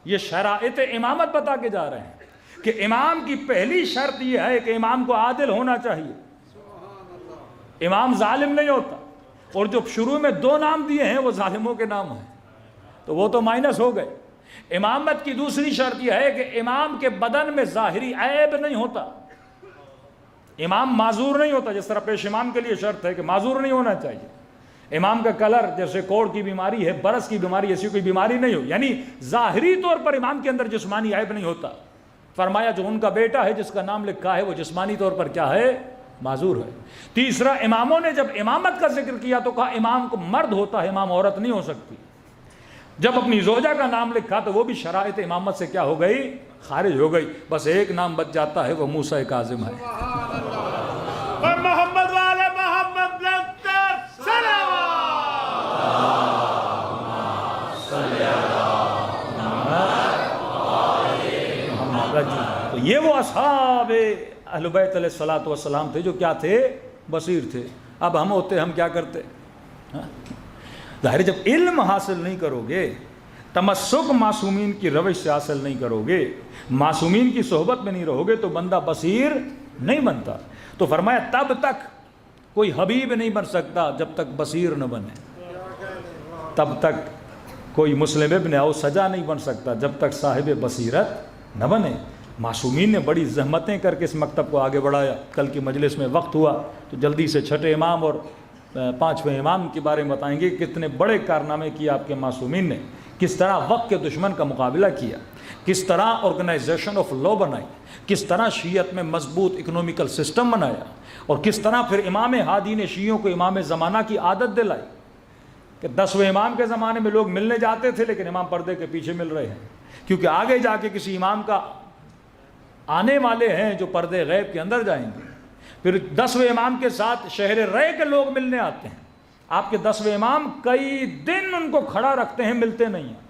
یہ شرائط امامت بتا کے جا رہے ہیں کہ امام کی پہلی شرط یہ ہے کہ امام کو عادل ہونا چاہیے, امام ظالم نہیں ہوتا. اور جو شروع میں 2 نام دیے ہیں وہ ظالموں کے نام ہیں, تو وہ تو مائنس ہو گئے. امامت کی دوسری شرط یہ ہے کہ امام کے بدن میں ظاہری عیب نہیں ہوتا, امام معذور نہیں ہوتا. جس طرح پیش امام کے لیے شرط ہے کہ معذور نہیں ہونا چاہیے. امام کا کلر جیسے کوڑ کی بیماری ہے, برس کی بیماری, ایسی کوئی بیماری نہیں ہو, یعنی ظاہری طور پر امام کے اندر جسمانی عیب نہیں ہوتا. فرمایا جو ان کا بیٹا ہے جس کا نام لکھا ہے وہ جسمانی طور پر کیا ہے, معذور ہے. تیسرا, اماموں نے جب امامت کا ذکر کیا تو کہا امام کو مرد ہوتا ہے, امام عورت نہیں ہو سکتی. جب اپنی زوجہ کا نام لکھا تو وہ بھی شرائط امامت سے کیا ہو گئی, خارج ہو گئی. بس ایک نام بچ جاتا ہے, وہ موسیٰ کاظم ہے. اور محمد والے محمد تو یہ وہ اصحاب اہل بیت علیہ الصلوۃ والسلام تھے جو کیا تھے, بصیر تھے. اب ہم ہوتے ہم کیا کرتے. ظاہر جب علم حاصل نہیں کرو گے, تمسک معصومین کی روش سے حاصل نہیں کرو گے, معصومین کی صحبت میں نہیں رہو گے تو بندہ بصیر نہیں بنتا. تو فرمایا تب تک کوئی حبیب نہیں بن سکتا جب تک بصیر نہ بنے, تب تک کوئی مسلم ابن او سجا نہیں بن سکتا جب تک صاحب بصیرت نہ بنے. معصومین نے بڑی زحمتیں کر کے اس مکتب کو آگے بڑھایا. کل کی مجلس میں وقت ہوا تو جلدی سے چھٹے امام اور 5ویں امام کے بارے میں بتائیں گے. کتنے بڑے کارنامے کیے آپ کے معصومین نے, کس طرح وقت کے دشمن کا مقابلہ کیا, کس طرح آرگنائزیشن آف لا بنائی, کس طرح شیعت میں مضبوط اکنومیکل سسٹم بنایا, اور کس طرح پھر امام ہادی نے شیعوں کو امام زمانہ کی عادت دلائی. کہ 10ویں امام کے زمانے میں لوگ ملنے جاتے تھے لیکن امام پردے کے پیچھے مل رہے ہیں, کیونکہ آگے جا کے کسی امام کا آنے والے ہیں جو پردے غیب کے اندر جائیں گے. پھر 10ویں امام کے ساتھ شہر رے کے لوگ ملنے آتے ہیں. آپ کے 10ویں امام کئی دن ان کو کھڑا رکھتے ہیں, ملتے نہیں ہیں.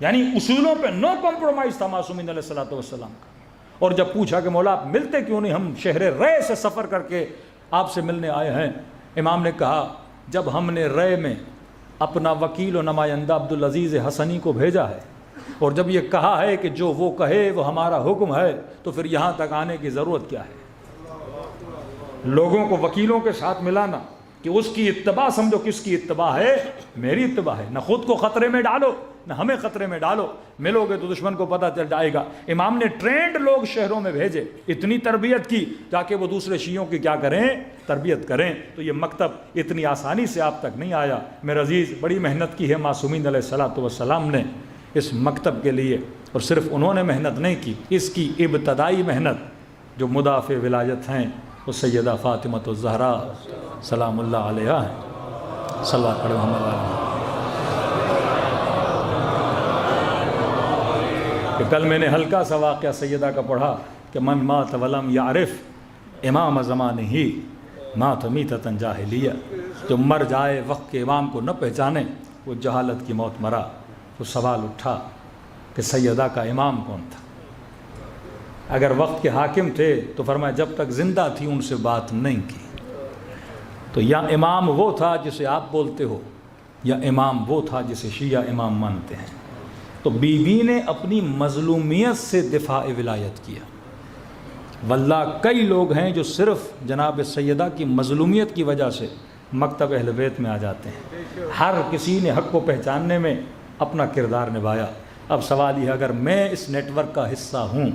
یعنی اصولوں پہ نو کمپرومائز تھا معصومین علیہ الصلوۃ والسلام کا. اور جب پوچھا کہ مولا آپ ملتے کیوں نہیں, ہم شہر رے سے سفر کر کے آپ سے ملنے آئے ہیں. امام نے کہا جب ہم نے رے میں اپنا وکیل و نمائندہ عبدالعزیز حسنی کو بھیجا ہے، اور جب یہ کہا ہے کہ جو وہ کہے وہ ہمارا حکم ہے، تو پھر یہاں تک آنے کی ضرورت کیا ہے؟ لوگوں کو وکیلوں کے ساتھ ملانا کہ اس کی اتباع سمجھو، کس کی اتباع ہے؟ میری اتباع ہے۔ نہ خود کو خطرے میں ڈالو نہ ہمیں خطرے میں ڈالو، ملو گے تو دشمن کو پتہ چل جائے گا۔ امام نے ٹرینڈ لوگ شہروں میں بھیجے، اتنی تربیت کی تاکہ وہ دوسرے شیعوں کی کیا کریں؟ تربیت کریں۔ تو یہ مکتب اتنی آسانی سے آپ تک نہیں آیا میرے عزیز، بڑی محنت کی ہے معصومین علیہ الصلوۃ والسلام نے اس مکتب کے لیے، اور صرف انہوں نے محنت نہیں کی، اس کی ابتدائی محنت جو مدافع ولایت ہیں وہ سیدہ فاطمۃ الزہرا سلام اللہ علیہا ہے۔ صلی اللہ علیہ وسلم۔ کہ کل میں نے ہلکا سا واقعہ سیدہ کا پڑھا کہ من مات ولم یعرف امام زمانہ ہی مات میتۃ جاہلیہ، جو مر جائے وقت کے امام کو نہ پہچانے وہ جہالت کی موت مرا۔ تو سوال اٹھا کہ سیدہ کا امام کون تھا؟ اگر وقت کے حاکم تھے تو فرمایا جب تک زندہ تھی ان سے بات نہیں کی۔ تو یا امام وہ تھا جسے آپ بولتے ہو، یا امام وہ تھا جسے شیعہ امام مانتے ہیں۔ تو بی بی نے اپنی مظلومیت سے دفاع ولایت کیا۔ واللہ کئی لوگ ہیں جو صرف جناب سیدہ کی مظلومیت کی وجہ سے مکتب اہل بیت میں آ جاتے ہیں۔ ہر کسی نے حق کو پہچاننے میں اپنا کردار نبھایا۔ اب سوال یہ ہے، اگر میں اس نیٹ ورک کا حصہ ہوں،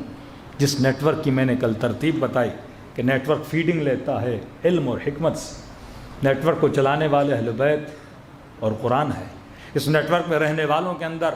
جس نیٹ ورک کی میں نے کل ترتیب بتائی کہ نیٹ ورک فیڈنگ لیتا ہے علم اور حکمت سے، نیٹ ورک کو چلانے والے اہل بیت اور قرآن ہے۔ اس نیٹ ورک میں رہنے والوں کے اندر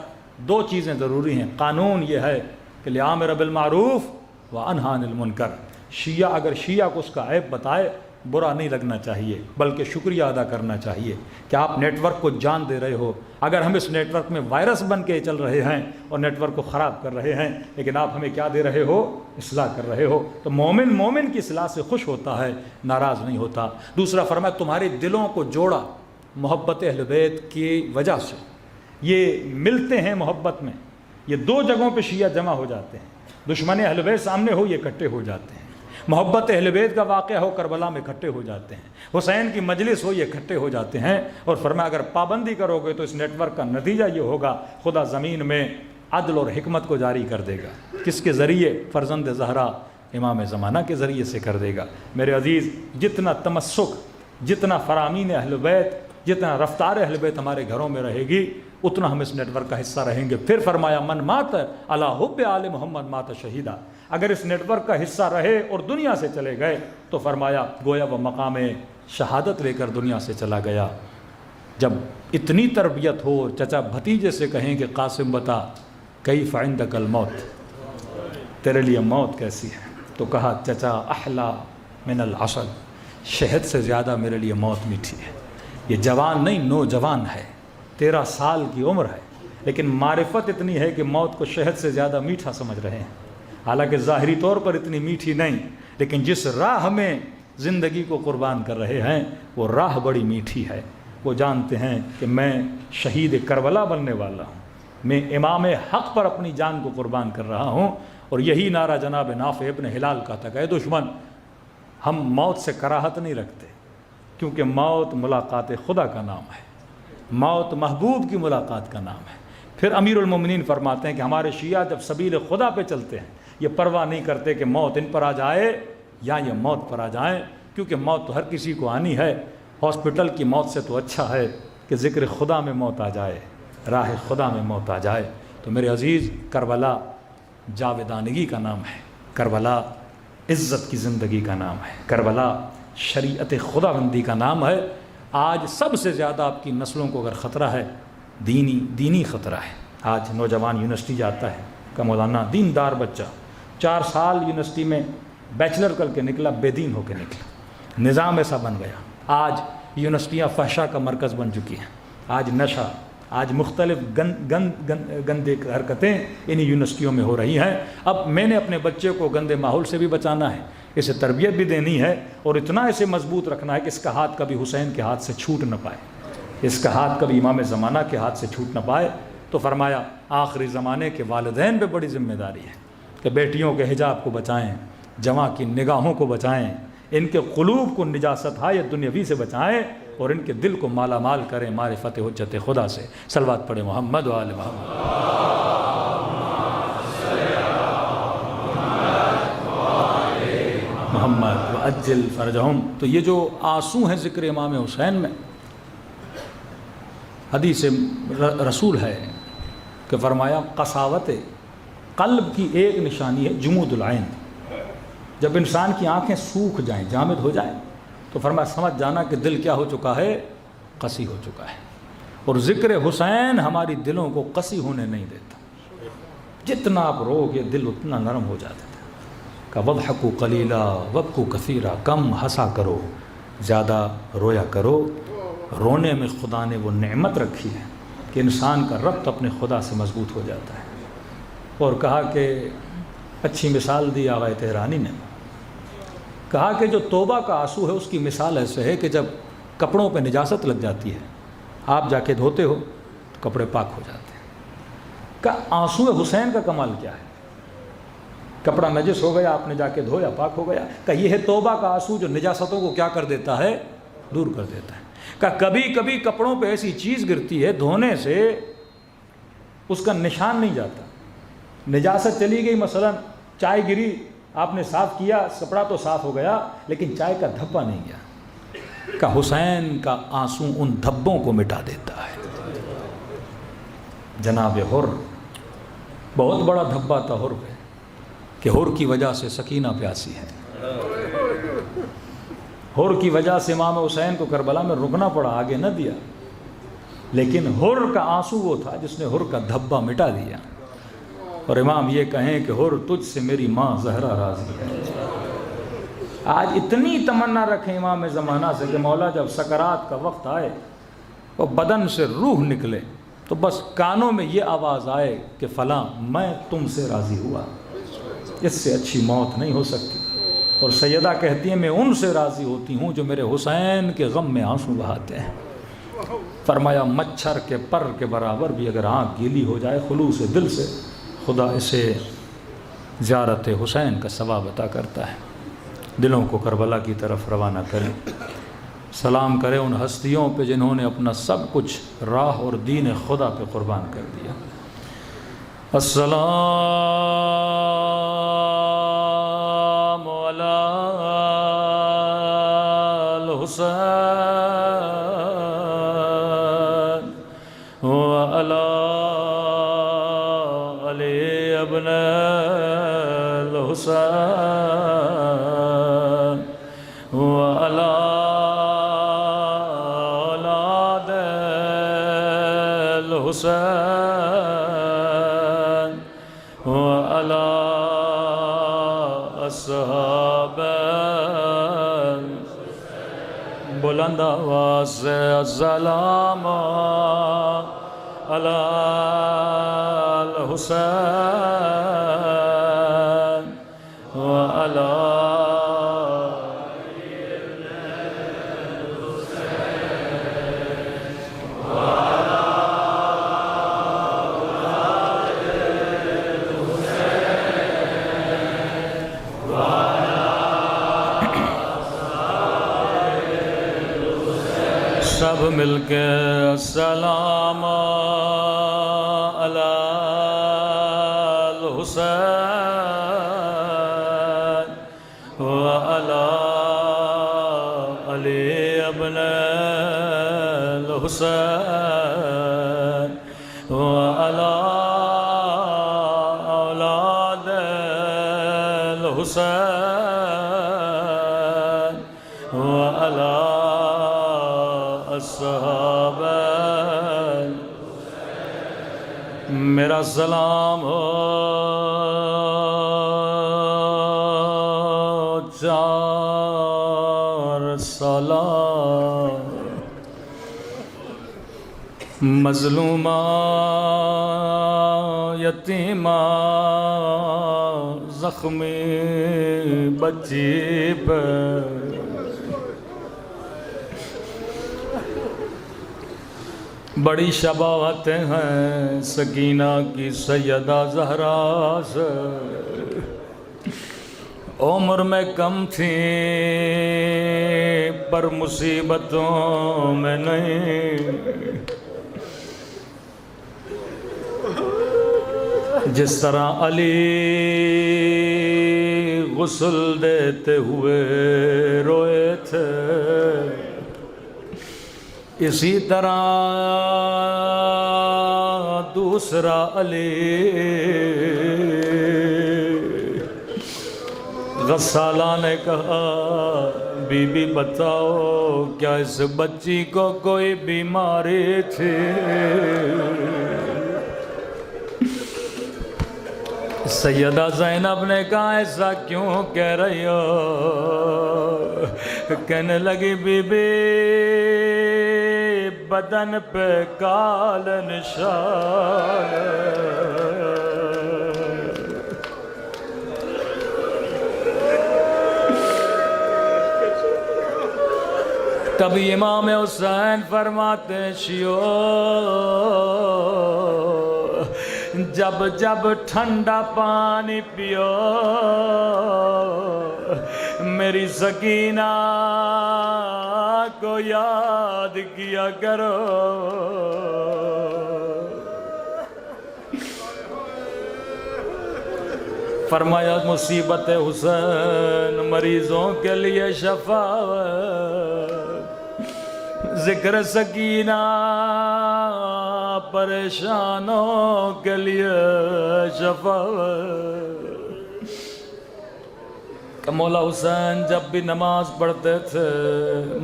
دو چیزیں ضروری ہیں۔ قانون یہ ہے کہ لِعَامِرَ بِالْمَعْرُوفِ وَأَنْهَى عَنِ الْمُنْكَرِ، شیعہ اگر شیعہ کو اس کا عیب بتائے برا نہیں لگنا چاہیے، بلکہ شکریہ ادا کرنا چاہیے کہ آپ نیٹ ورک کو جان دے رہے ہو۔ اگر ہم اس نیٹ ورک میں وائرس بن کے چل رہے ہیں اور نیٹ ورک کو خراب کر رہے ہیں، لیکن آپ ہمیں کیا دے رہے ہو؟ اصلاح کر رہے ہو۔ تو مومن کی اصلاح سے خوش ہوتا ہے، ناراض نہیں ہوتا۔ دوسرا فرمایا تمہارے دلوں کو جوڑا محبت اہل بیت کی وجہ سے، یہ ملتے ہیں محبت میں۔ یہ دو جگہوں پہ شیعہ جمع ہو جاتے ہیں، دشمن اہل بیت سامنے ہو یہ اکٹھے ہو جاتے ہیں، محبت اہل بیت کا واقعہ ہو کربلا میں اکٹھے ہو جاتے ہیں، حسین کی مجلس ہو یہ اکٹھے ہو جاتے ہیں۔ اور فرمایا اگر پابندی کرو گے تو اس نیٹ ورک کا نتیجہ یہ ہوگا خدا زمین میں عدل اور حکمت کو جاری کر دے گا۔ کس کے ذریعے؟ فرزند زہرا امام زمانہ کے ذریعے سے کر دے گا۔ میرے عزیز، جتنا تمسک، جتنا فرامین اہل بیت، جتنا رفتار اہل بیت ہمارے گھروں میں رہے گی، اتنا ہم اس نیٹ ورک کا حصہ رہیں گے۔ پھر فرمایا من مات علی حب آل محمد مات شہیدہ، اگر اس نیٹ ورک کا حصہ رہے اور دنیا سے چلے گئے تو فرمایا گویا وہ مقام شہادت لے کر دنیا سے چلا گیا۔ جب اتنی تربیت ہو، چچا بھتیجے سے کہیں کہ قاسم بتا کیف عندک الموت، تیرے لیے موت کیسی ہے؟ تو کہا چچا احلا من العسل، شہد سے زیادہ میرے لیے موت میٹھی ہے۔ یہ جوان نہیں، نوجوان ہے، 13 سال کی عمر ہے، لیکن معرفت اتنی ہے کہ موت کو شہد سے زیادہ میٹھا سمجھ رہے ہیں۔ حالانکہ ظاہری طور پر اتنی میٹھی نہیں، لیکن جس راہ میں زندگی کو قربان کر رہے ہیں وہ راہ بڑی میٹھی ہے۔ وہ جانتے ہیں کہ میں شہید کربلا بننے والا ہوں، میں امام حق پر اپنی جان کو قربان کر رہا ہوں۔ اور یہی نعرہ جناب نافع ابن ہلال کا تھا کہ اے دشمن، ہم موت سے کراہت نہیں رکھتے، کیونکہ موت ملاقات خدا کا نام ہے، موت محبوب کی ملاقات کا نام ہے۔ پھر امیر المومنین فرماتے ہیں کہ ہمارے شیعہ جب سبیل خدا پہ چلتے ہیں یہ پرواہ نہیں کرتے کہ موت ان پر آ جائے یا یہ موت پر آ جائیں، کیونکہ موت تو ہر کسی کو آنی ہے۔ ہاسپٹل کی موت سے تو اچھا ہے کہ ذکر خدا میں موت آ جائے، راہ خدا میں موت آ جائے۔ تو میرے عزیز، کربلا جاویدانگی کا نام ہے، کربلا عزت کی زندگی کا نام ہے، کربلا شریعت خدا بندی کا نام ہے۔ آج سب سے زیادہ آپ کی نسلوں کو اگر خطرہ ہے، دینی خطرہ ہے۔ آج نوجوان یونیورسٹی جاتا ہے کہ مولانا دیندار بچہ 4 سال یونیورسٹی میں بیچلر کر کے نکلا، بے دین ہو کے نکلا، نظام ایسا بن گیا۔ آج یونیورسٹیاں فحشا کا مرکز بن چکی ہیں، آج نشہ، آج مختلف گندے حرکتیں انہی یونیورسٹیوں میں ہو رہی ہیں۔ اب میں نے اپنے بچے کو گندے ماحول سے بھی بچانا ہے، اسے تربیت بھی دینی ہے، اور اتنا اسے مضبوط رکھنا ہے کہ اس کا ہاتھ کبھی حسین کے ہاتھ سے چھوٹ نہ پائے، اس کا ہاتھ کبھی امام زمانہ کے ہاتھ سے چھوٹ نہ پائے۔ تو فرمایا آخری زمانے کے والدین پہ بڑی ذمہ داری ہے کہ بیٹیوں کے حجاب کو بچائیں، جواں کی نگاہوں کو بچائیں، ان کے قلوب کو نجاست ہے دنیاوی سے بچائیں، اور ان کے دل کو مالا مال کریں معرفت حجت خدا سے. صلوات پڑھیں محمد و آل محمد. محمد وعجل فرجہم. تو یہ جو آنسو ہیں ذکر امام حسین میں، حدیث رسول ہے کہ فرمایا قساوت قلب کی ایک نشانی ہے جمود العین. جب انسان کی آنکھیں سوکھ جائیں، جامد ہو جائیں، تو فرمایا سمجھ جانا کہ دل کیا ہو چکا ہے؟ قسی ہو چکا ہے. اور ذکر حسین ہماری دلوں کو قسی ہونے نہیں دیتا. جتنا آپ رو گے دل اتنا نرم ہو جاتا ہے. کہ وضحکوا قلیلا وابکوا کثیرا. کم ہنسا کرو، زیادہ رویا کرو. رونے میں خدا نے وہ نعمت رکھی ہے کہ انسان کا ربط اپنے خدا سے مضبوط ہو جاتا ہے. اور کہا کہ اچھی مثال دی آغا تہرانی نے، کہا کہ جو توبہ کا آنسو ہے اس کی مثال ایسے ہے کہ جب کپڑوں پہ نجاست لگ جاتی ہے، آپ جا کے دھوتے ہو تو کپڑے پاک ہو جاتے ہیں. کہ آنسو حسین کا کمال کیا ہے؟ کپڑا نجس ہو گیا، آپ نے جا کے دھویا، پاک ہو گیا. کہ یہ ہے توبہ کا آنسو جو نجاستوں کو کیا کر دیتا ہے؟ دور کر دیتا ہے. کہ کبھی کبھی کپڑوں پہ ایسی چیز گرتی ہے دھونے سے اس کا نشان نہیں جاتا. نجاست چلی گئی، مثلا چائے گری، آپ نے صاف کیا، کپڑا تو صاف ہو گیا لیکن چائے کا دھبا نہیں گیا. کہ حسین کا آنسو ان دھبوں کو مٹا دیتا ہے. جناب حر، بہت بڑا دھبا تھا حر پہ کہ حر کی وجہ سے سکینہ پیاسی ہے. حر کی وجہ سے امام حسین کو کربلا میں رکنا پڑا، آگے نہ دیا. لیکن حر کا آنسو وہ تھا جس نے حر کا دھبا مٹا دیا. اور امام یہ کہیں کہ حر تجھ سے میری ماں زہرا راضی ہے. آج اتنی تمنا رکھیں امام زمانہ سے کہ مولا جب سکرات کا وقت آئے اور بدن سے روح نکلے تو بس کانوں میں یہ آواز آئے کہ فلاں میں تم سے راضی ہوا. اس سے اچھی موت نہیں ہو سکتی. اور سیدہ کہتی ہیں میں ان سے راضی ہوتی ہوں جو میرے حسین کے غم میں آنسو بہاتے ہیں. فرمایا مچھر کے پر کے برابر بھی اگر آنکھ گیلی ہو جائے خلوص دل سے، خدا اسے زیارت حسین کا ثواب عطا کرتا ہے. دلوں کو کربلا کی طرف روانہ کریں. سلام کریں ان ہستیوں پہ جنہوں نے اپنا سب کچھ راہ اور دین خدا پہ قربان کر دیا. السلام علی الحسین وعلی علی ابن الحسین وعلی اولاد الحسین وعلی اصحاب بلند آواز سے السلام علی الحسین وعلی سب مل کے السلام علی الحسین وعلی علی ابن الحسین وعلی اولاد الحسین وعلی الصحابہ. میرا سلام ہو چار سالہ مظلومہ یتیمہ زخمی بچی پر بڑی شباہتیں ہیں سکینہ کی سیدہ زہرا سے. عمر میں کم تھی پر مصیبتوں میں نہیں، جس طرح علی غسل دیتے ہوئے روئے تھے، اسی طرح دوسرا علی غسالہ نے کہا بی بی بتاؤ کیا اس بچی کو کوئی بیماری تھی؟ سیدہ زینب نے کہا ایسا کیوں کہہ رہی ہو؟ کہنے لگی بی بی بدن پہ کال نشان، تب امام حسین فرماتے شیو جب جب ٹھنڈا پانی پیو میری سکینہ کو یاد کیا کرو۔ فرمایا مصیبت حسین مریضوں کے لیے شفاعت، ذکر سکینہ پریشانوں کے لیے شفاعت۔ کہ مولا حسین جب بھی نماز پڑھتے تھے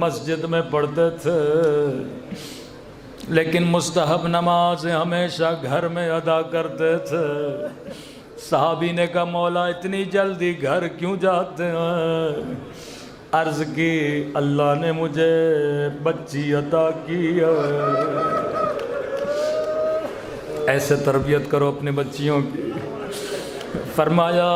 مسجد میں پڑھتے تھے، لیکن مستحب نماز ہمیشہ گھر میں ادا کرتے تھے۔ صحابی نے کہا مولا اتنی جلدی گھر کیوں جاتے ہیں؟ عرض کی اللہ نے مجھے بچی عطا کی ہے۔ ایسے تربیت کرو اپنے بچیوں کی۔ فرمایا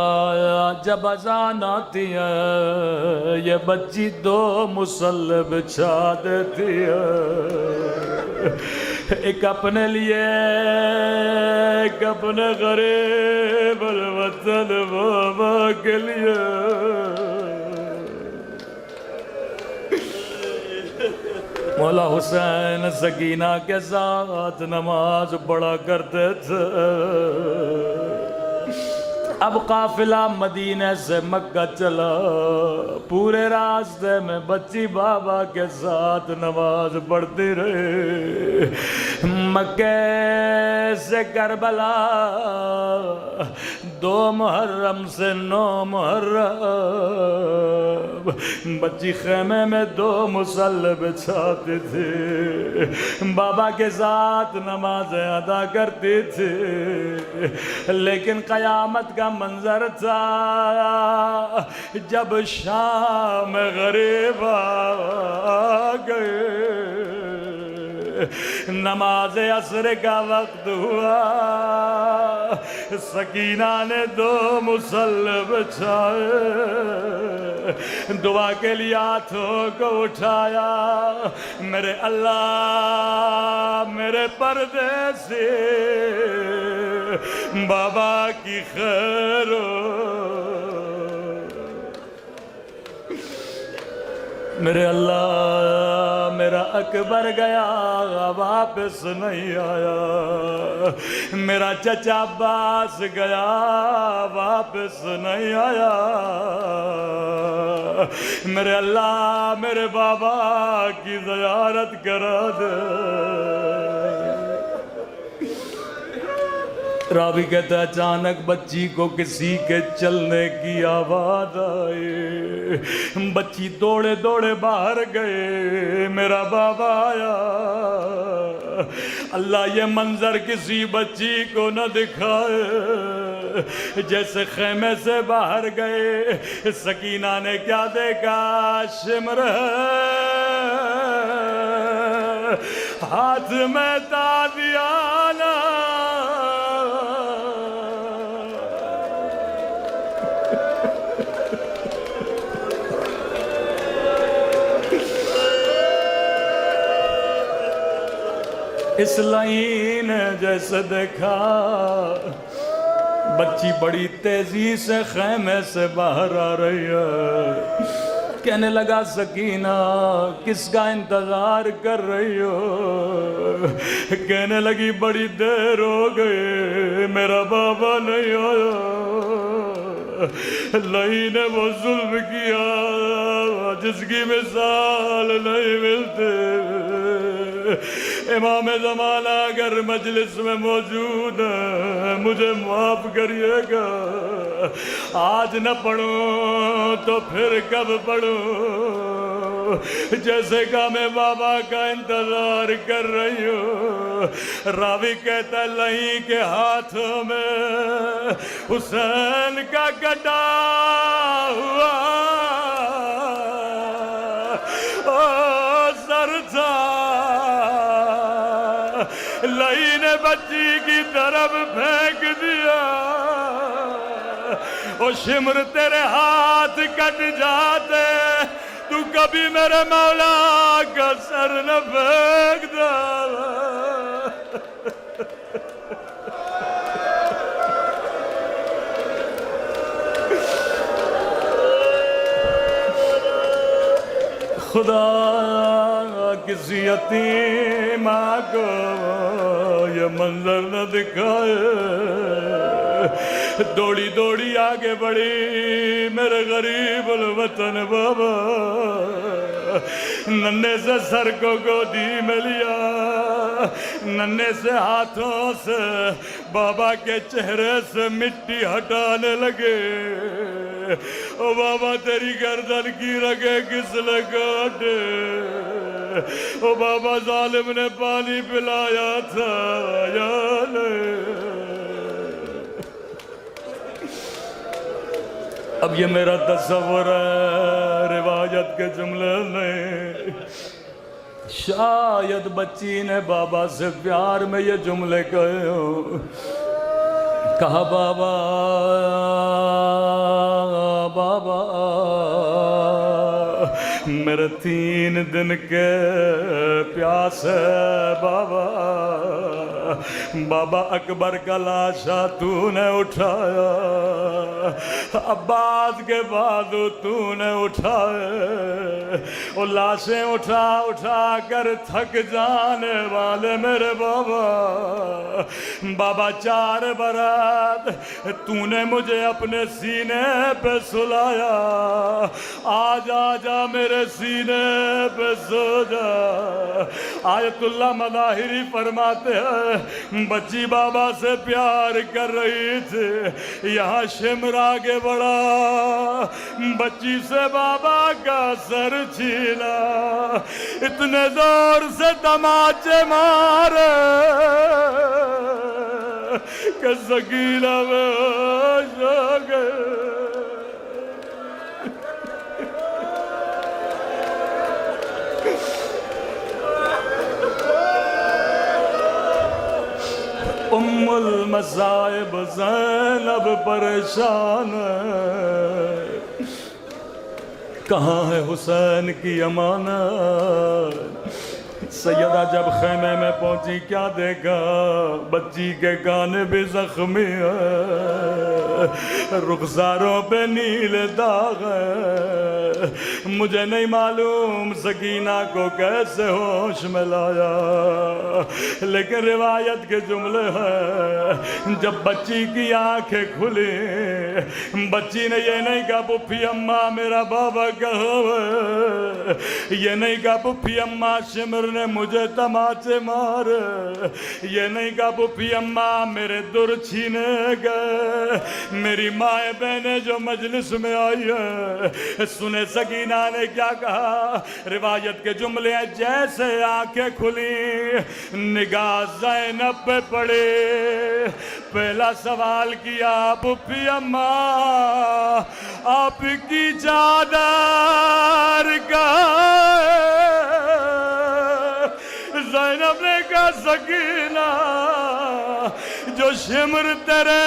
جب اذان آتی ہے یہ بچی 2 مصلی بچھا دیتی ہے، ایک اپنے لیے ایک اپنے غریب الوطن بابا کے لیے۔ مولا حسین سکینہ کے ساتھ نماز پڑھا کرتے تھے۔ اب قافلہ مدینہ سے مکہ چلا، پورے راستے میں بچی بابا کے ساتھ نماز پڑھتی رہی۔ مکہ سے کربلا 2 محرم سے 9 محرم بچی خیمے میں 2 مصلی بچھاتی تھی، بابا کے ساتھ نمازیں ادا کرتی تھی۔ لیکن قیامت کا منظر تھا جب شام غریب آ گئے، نماز عصر کا وقت ہوا، سکینہ نے 2 مصلی بچھائے، دعا کے لیے ہاتھوں کو اٹھایا، میرے اللہ میرے پردے سے بابا کی خیر میرے اللہ میرا اکبر گیا واپس نہیں آیا، میرا چچا عباس گیا واپس نہیں آیا، میرے اللہ میرے بابا کی زیارت کرا دے۔ راوی کہتا ہے اچانک بچی کو کسی کے چلنے کی آواز آئی، بچی دوڑے دوڑے باہر گئے، میرا بابا آیا۔ اللہ یہ منظر کسی بچی کو نہ دکھائے، جیسے خیمے سے باہر گئے سکینہ نے کیا دیکھا، شمر ہاتھ میں تازیانہ، اس لائن جیسے دیکھا، بچی بڑی تیزی سے خیمے سے باہر آ رہی ہے، کہنے لگا سکینہ کس کا انتظار کر رہی ہو؟ کہنے لگی بڑی دیر ہو گئی میرا بابا نہیں آیا، لئی نے وہ ظلم کیا جس کی مثال نہیں ملتے۔ امام زمانہ اگر مجلس میں موجود ہے مجھے معاف کریے گا، آج نہ پڑھوں تو پھر کب پڑھوں؟ جیسے کہ میں بابا کا انتظار کر رہی ہوں۔ راوی کہتا ہے لہیں کے ہاتھوں میں حسین کا کٹا ہوا سر تھا، لئی نے بچی کی طرف پھینک دیا، او شمر تیرے ہاتھ کٹ جاتے تو کبھی میرے مولا کا سر نہ پھینک دا۔ خدا کسی یتیم کو یہ منظر نہ دکھائے۔ دوڑی دوڑی آگے بڑھی میرے غریب الوطن بابا، ننھے سے سر کو گودی میں لیا، ننھے سے ہاتھوں سے بابا کے چہرے سے مٹی ہٹانے لگے۔ او بابا تیری گردن کی رگیں کس نے کاٹے؟ او بابا ظالم نے پانی پلایا تھا یا نہیں؟ اب یہ میرا تصور ہے، روایت کے جملے نہیں۔ شاید بچی نے بابا سے پیار میں یہ جملے کہے ہوں، کہا بابا بابا میرے 3 دن کے پیاس ہے بابا، بابا اکبر کا لاشا تو نے اٹھایا، عباس کے بعد تو نے اٹھائے، وہ لاشیں اٹھا اٹھا کر تھک جانے والے میرے بابا، بابا 4 برات تو نے مجھے اپنے سینے پہ سلایا، آج آجا میرے سینے پہ سو جا۔ آیت اللہ مظاہری فرماتے ہیں بچی بابا سے پیار کر رہی تھی، یہاں شمر آگے بڑھا، بچی سے بابا کا سر چھینا، اتنے زور سے تماچے مارے کہ سکینہ میں ہوش ہو گئے۔ ام المصائب زینب پریشان ہے، کہاں ہے حسین کی امانت؟ سیدہ جب خیمے میں پہنچی کیا دیکھا؟ بچی کے کان بھی زخمی ہے، رخساروں پہ نیل داغ ہے، مجھے نہیں معلوم سکینہ کو کیسے ہوش میں لایا، لیکن روایت کے جملے ہیں جب بچی کی آنکھیں کھلی، بچی نے یہ نہیں کہا پھپھی اماں میرا بابا کہاں ہے، یہ نہیں کہا پھپھی اماں شمر نے مجھے تماچے مارے، یہ نہیں کہا پھپھی اماں میرے در چھینے گئے، میری مائیں بہنیں جو مجلس میں آئی ہے سنے سکینہ نے کیا کہا؟ روایت کے جملے ہیں جیسے آنکھیں کھلی نگاہ زینب پہ پڑے، پہلا سوال کیا پھپھی اماں آپ کی چادر کہاں ہے؟ زینب نے کہا سکینہ جو شمر تیرے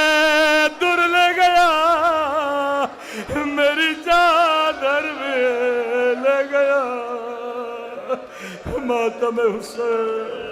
در لے گیا میری چادر بھی لے گیا، ماتم حسین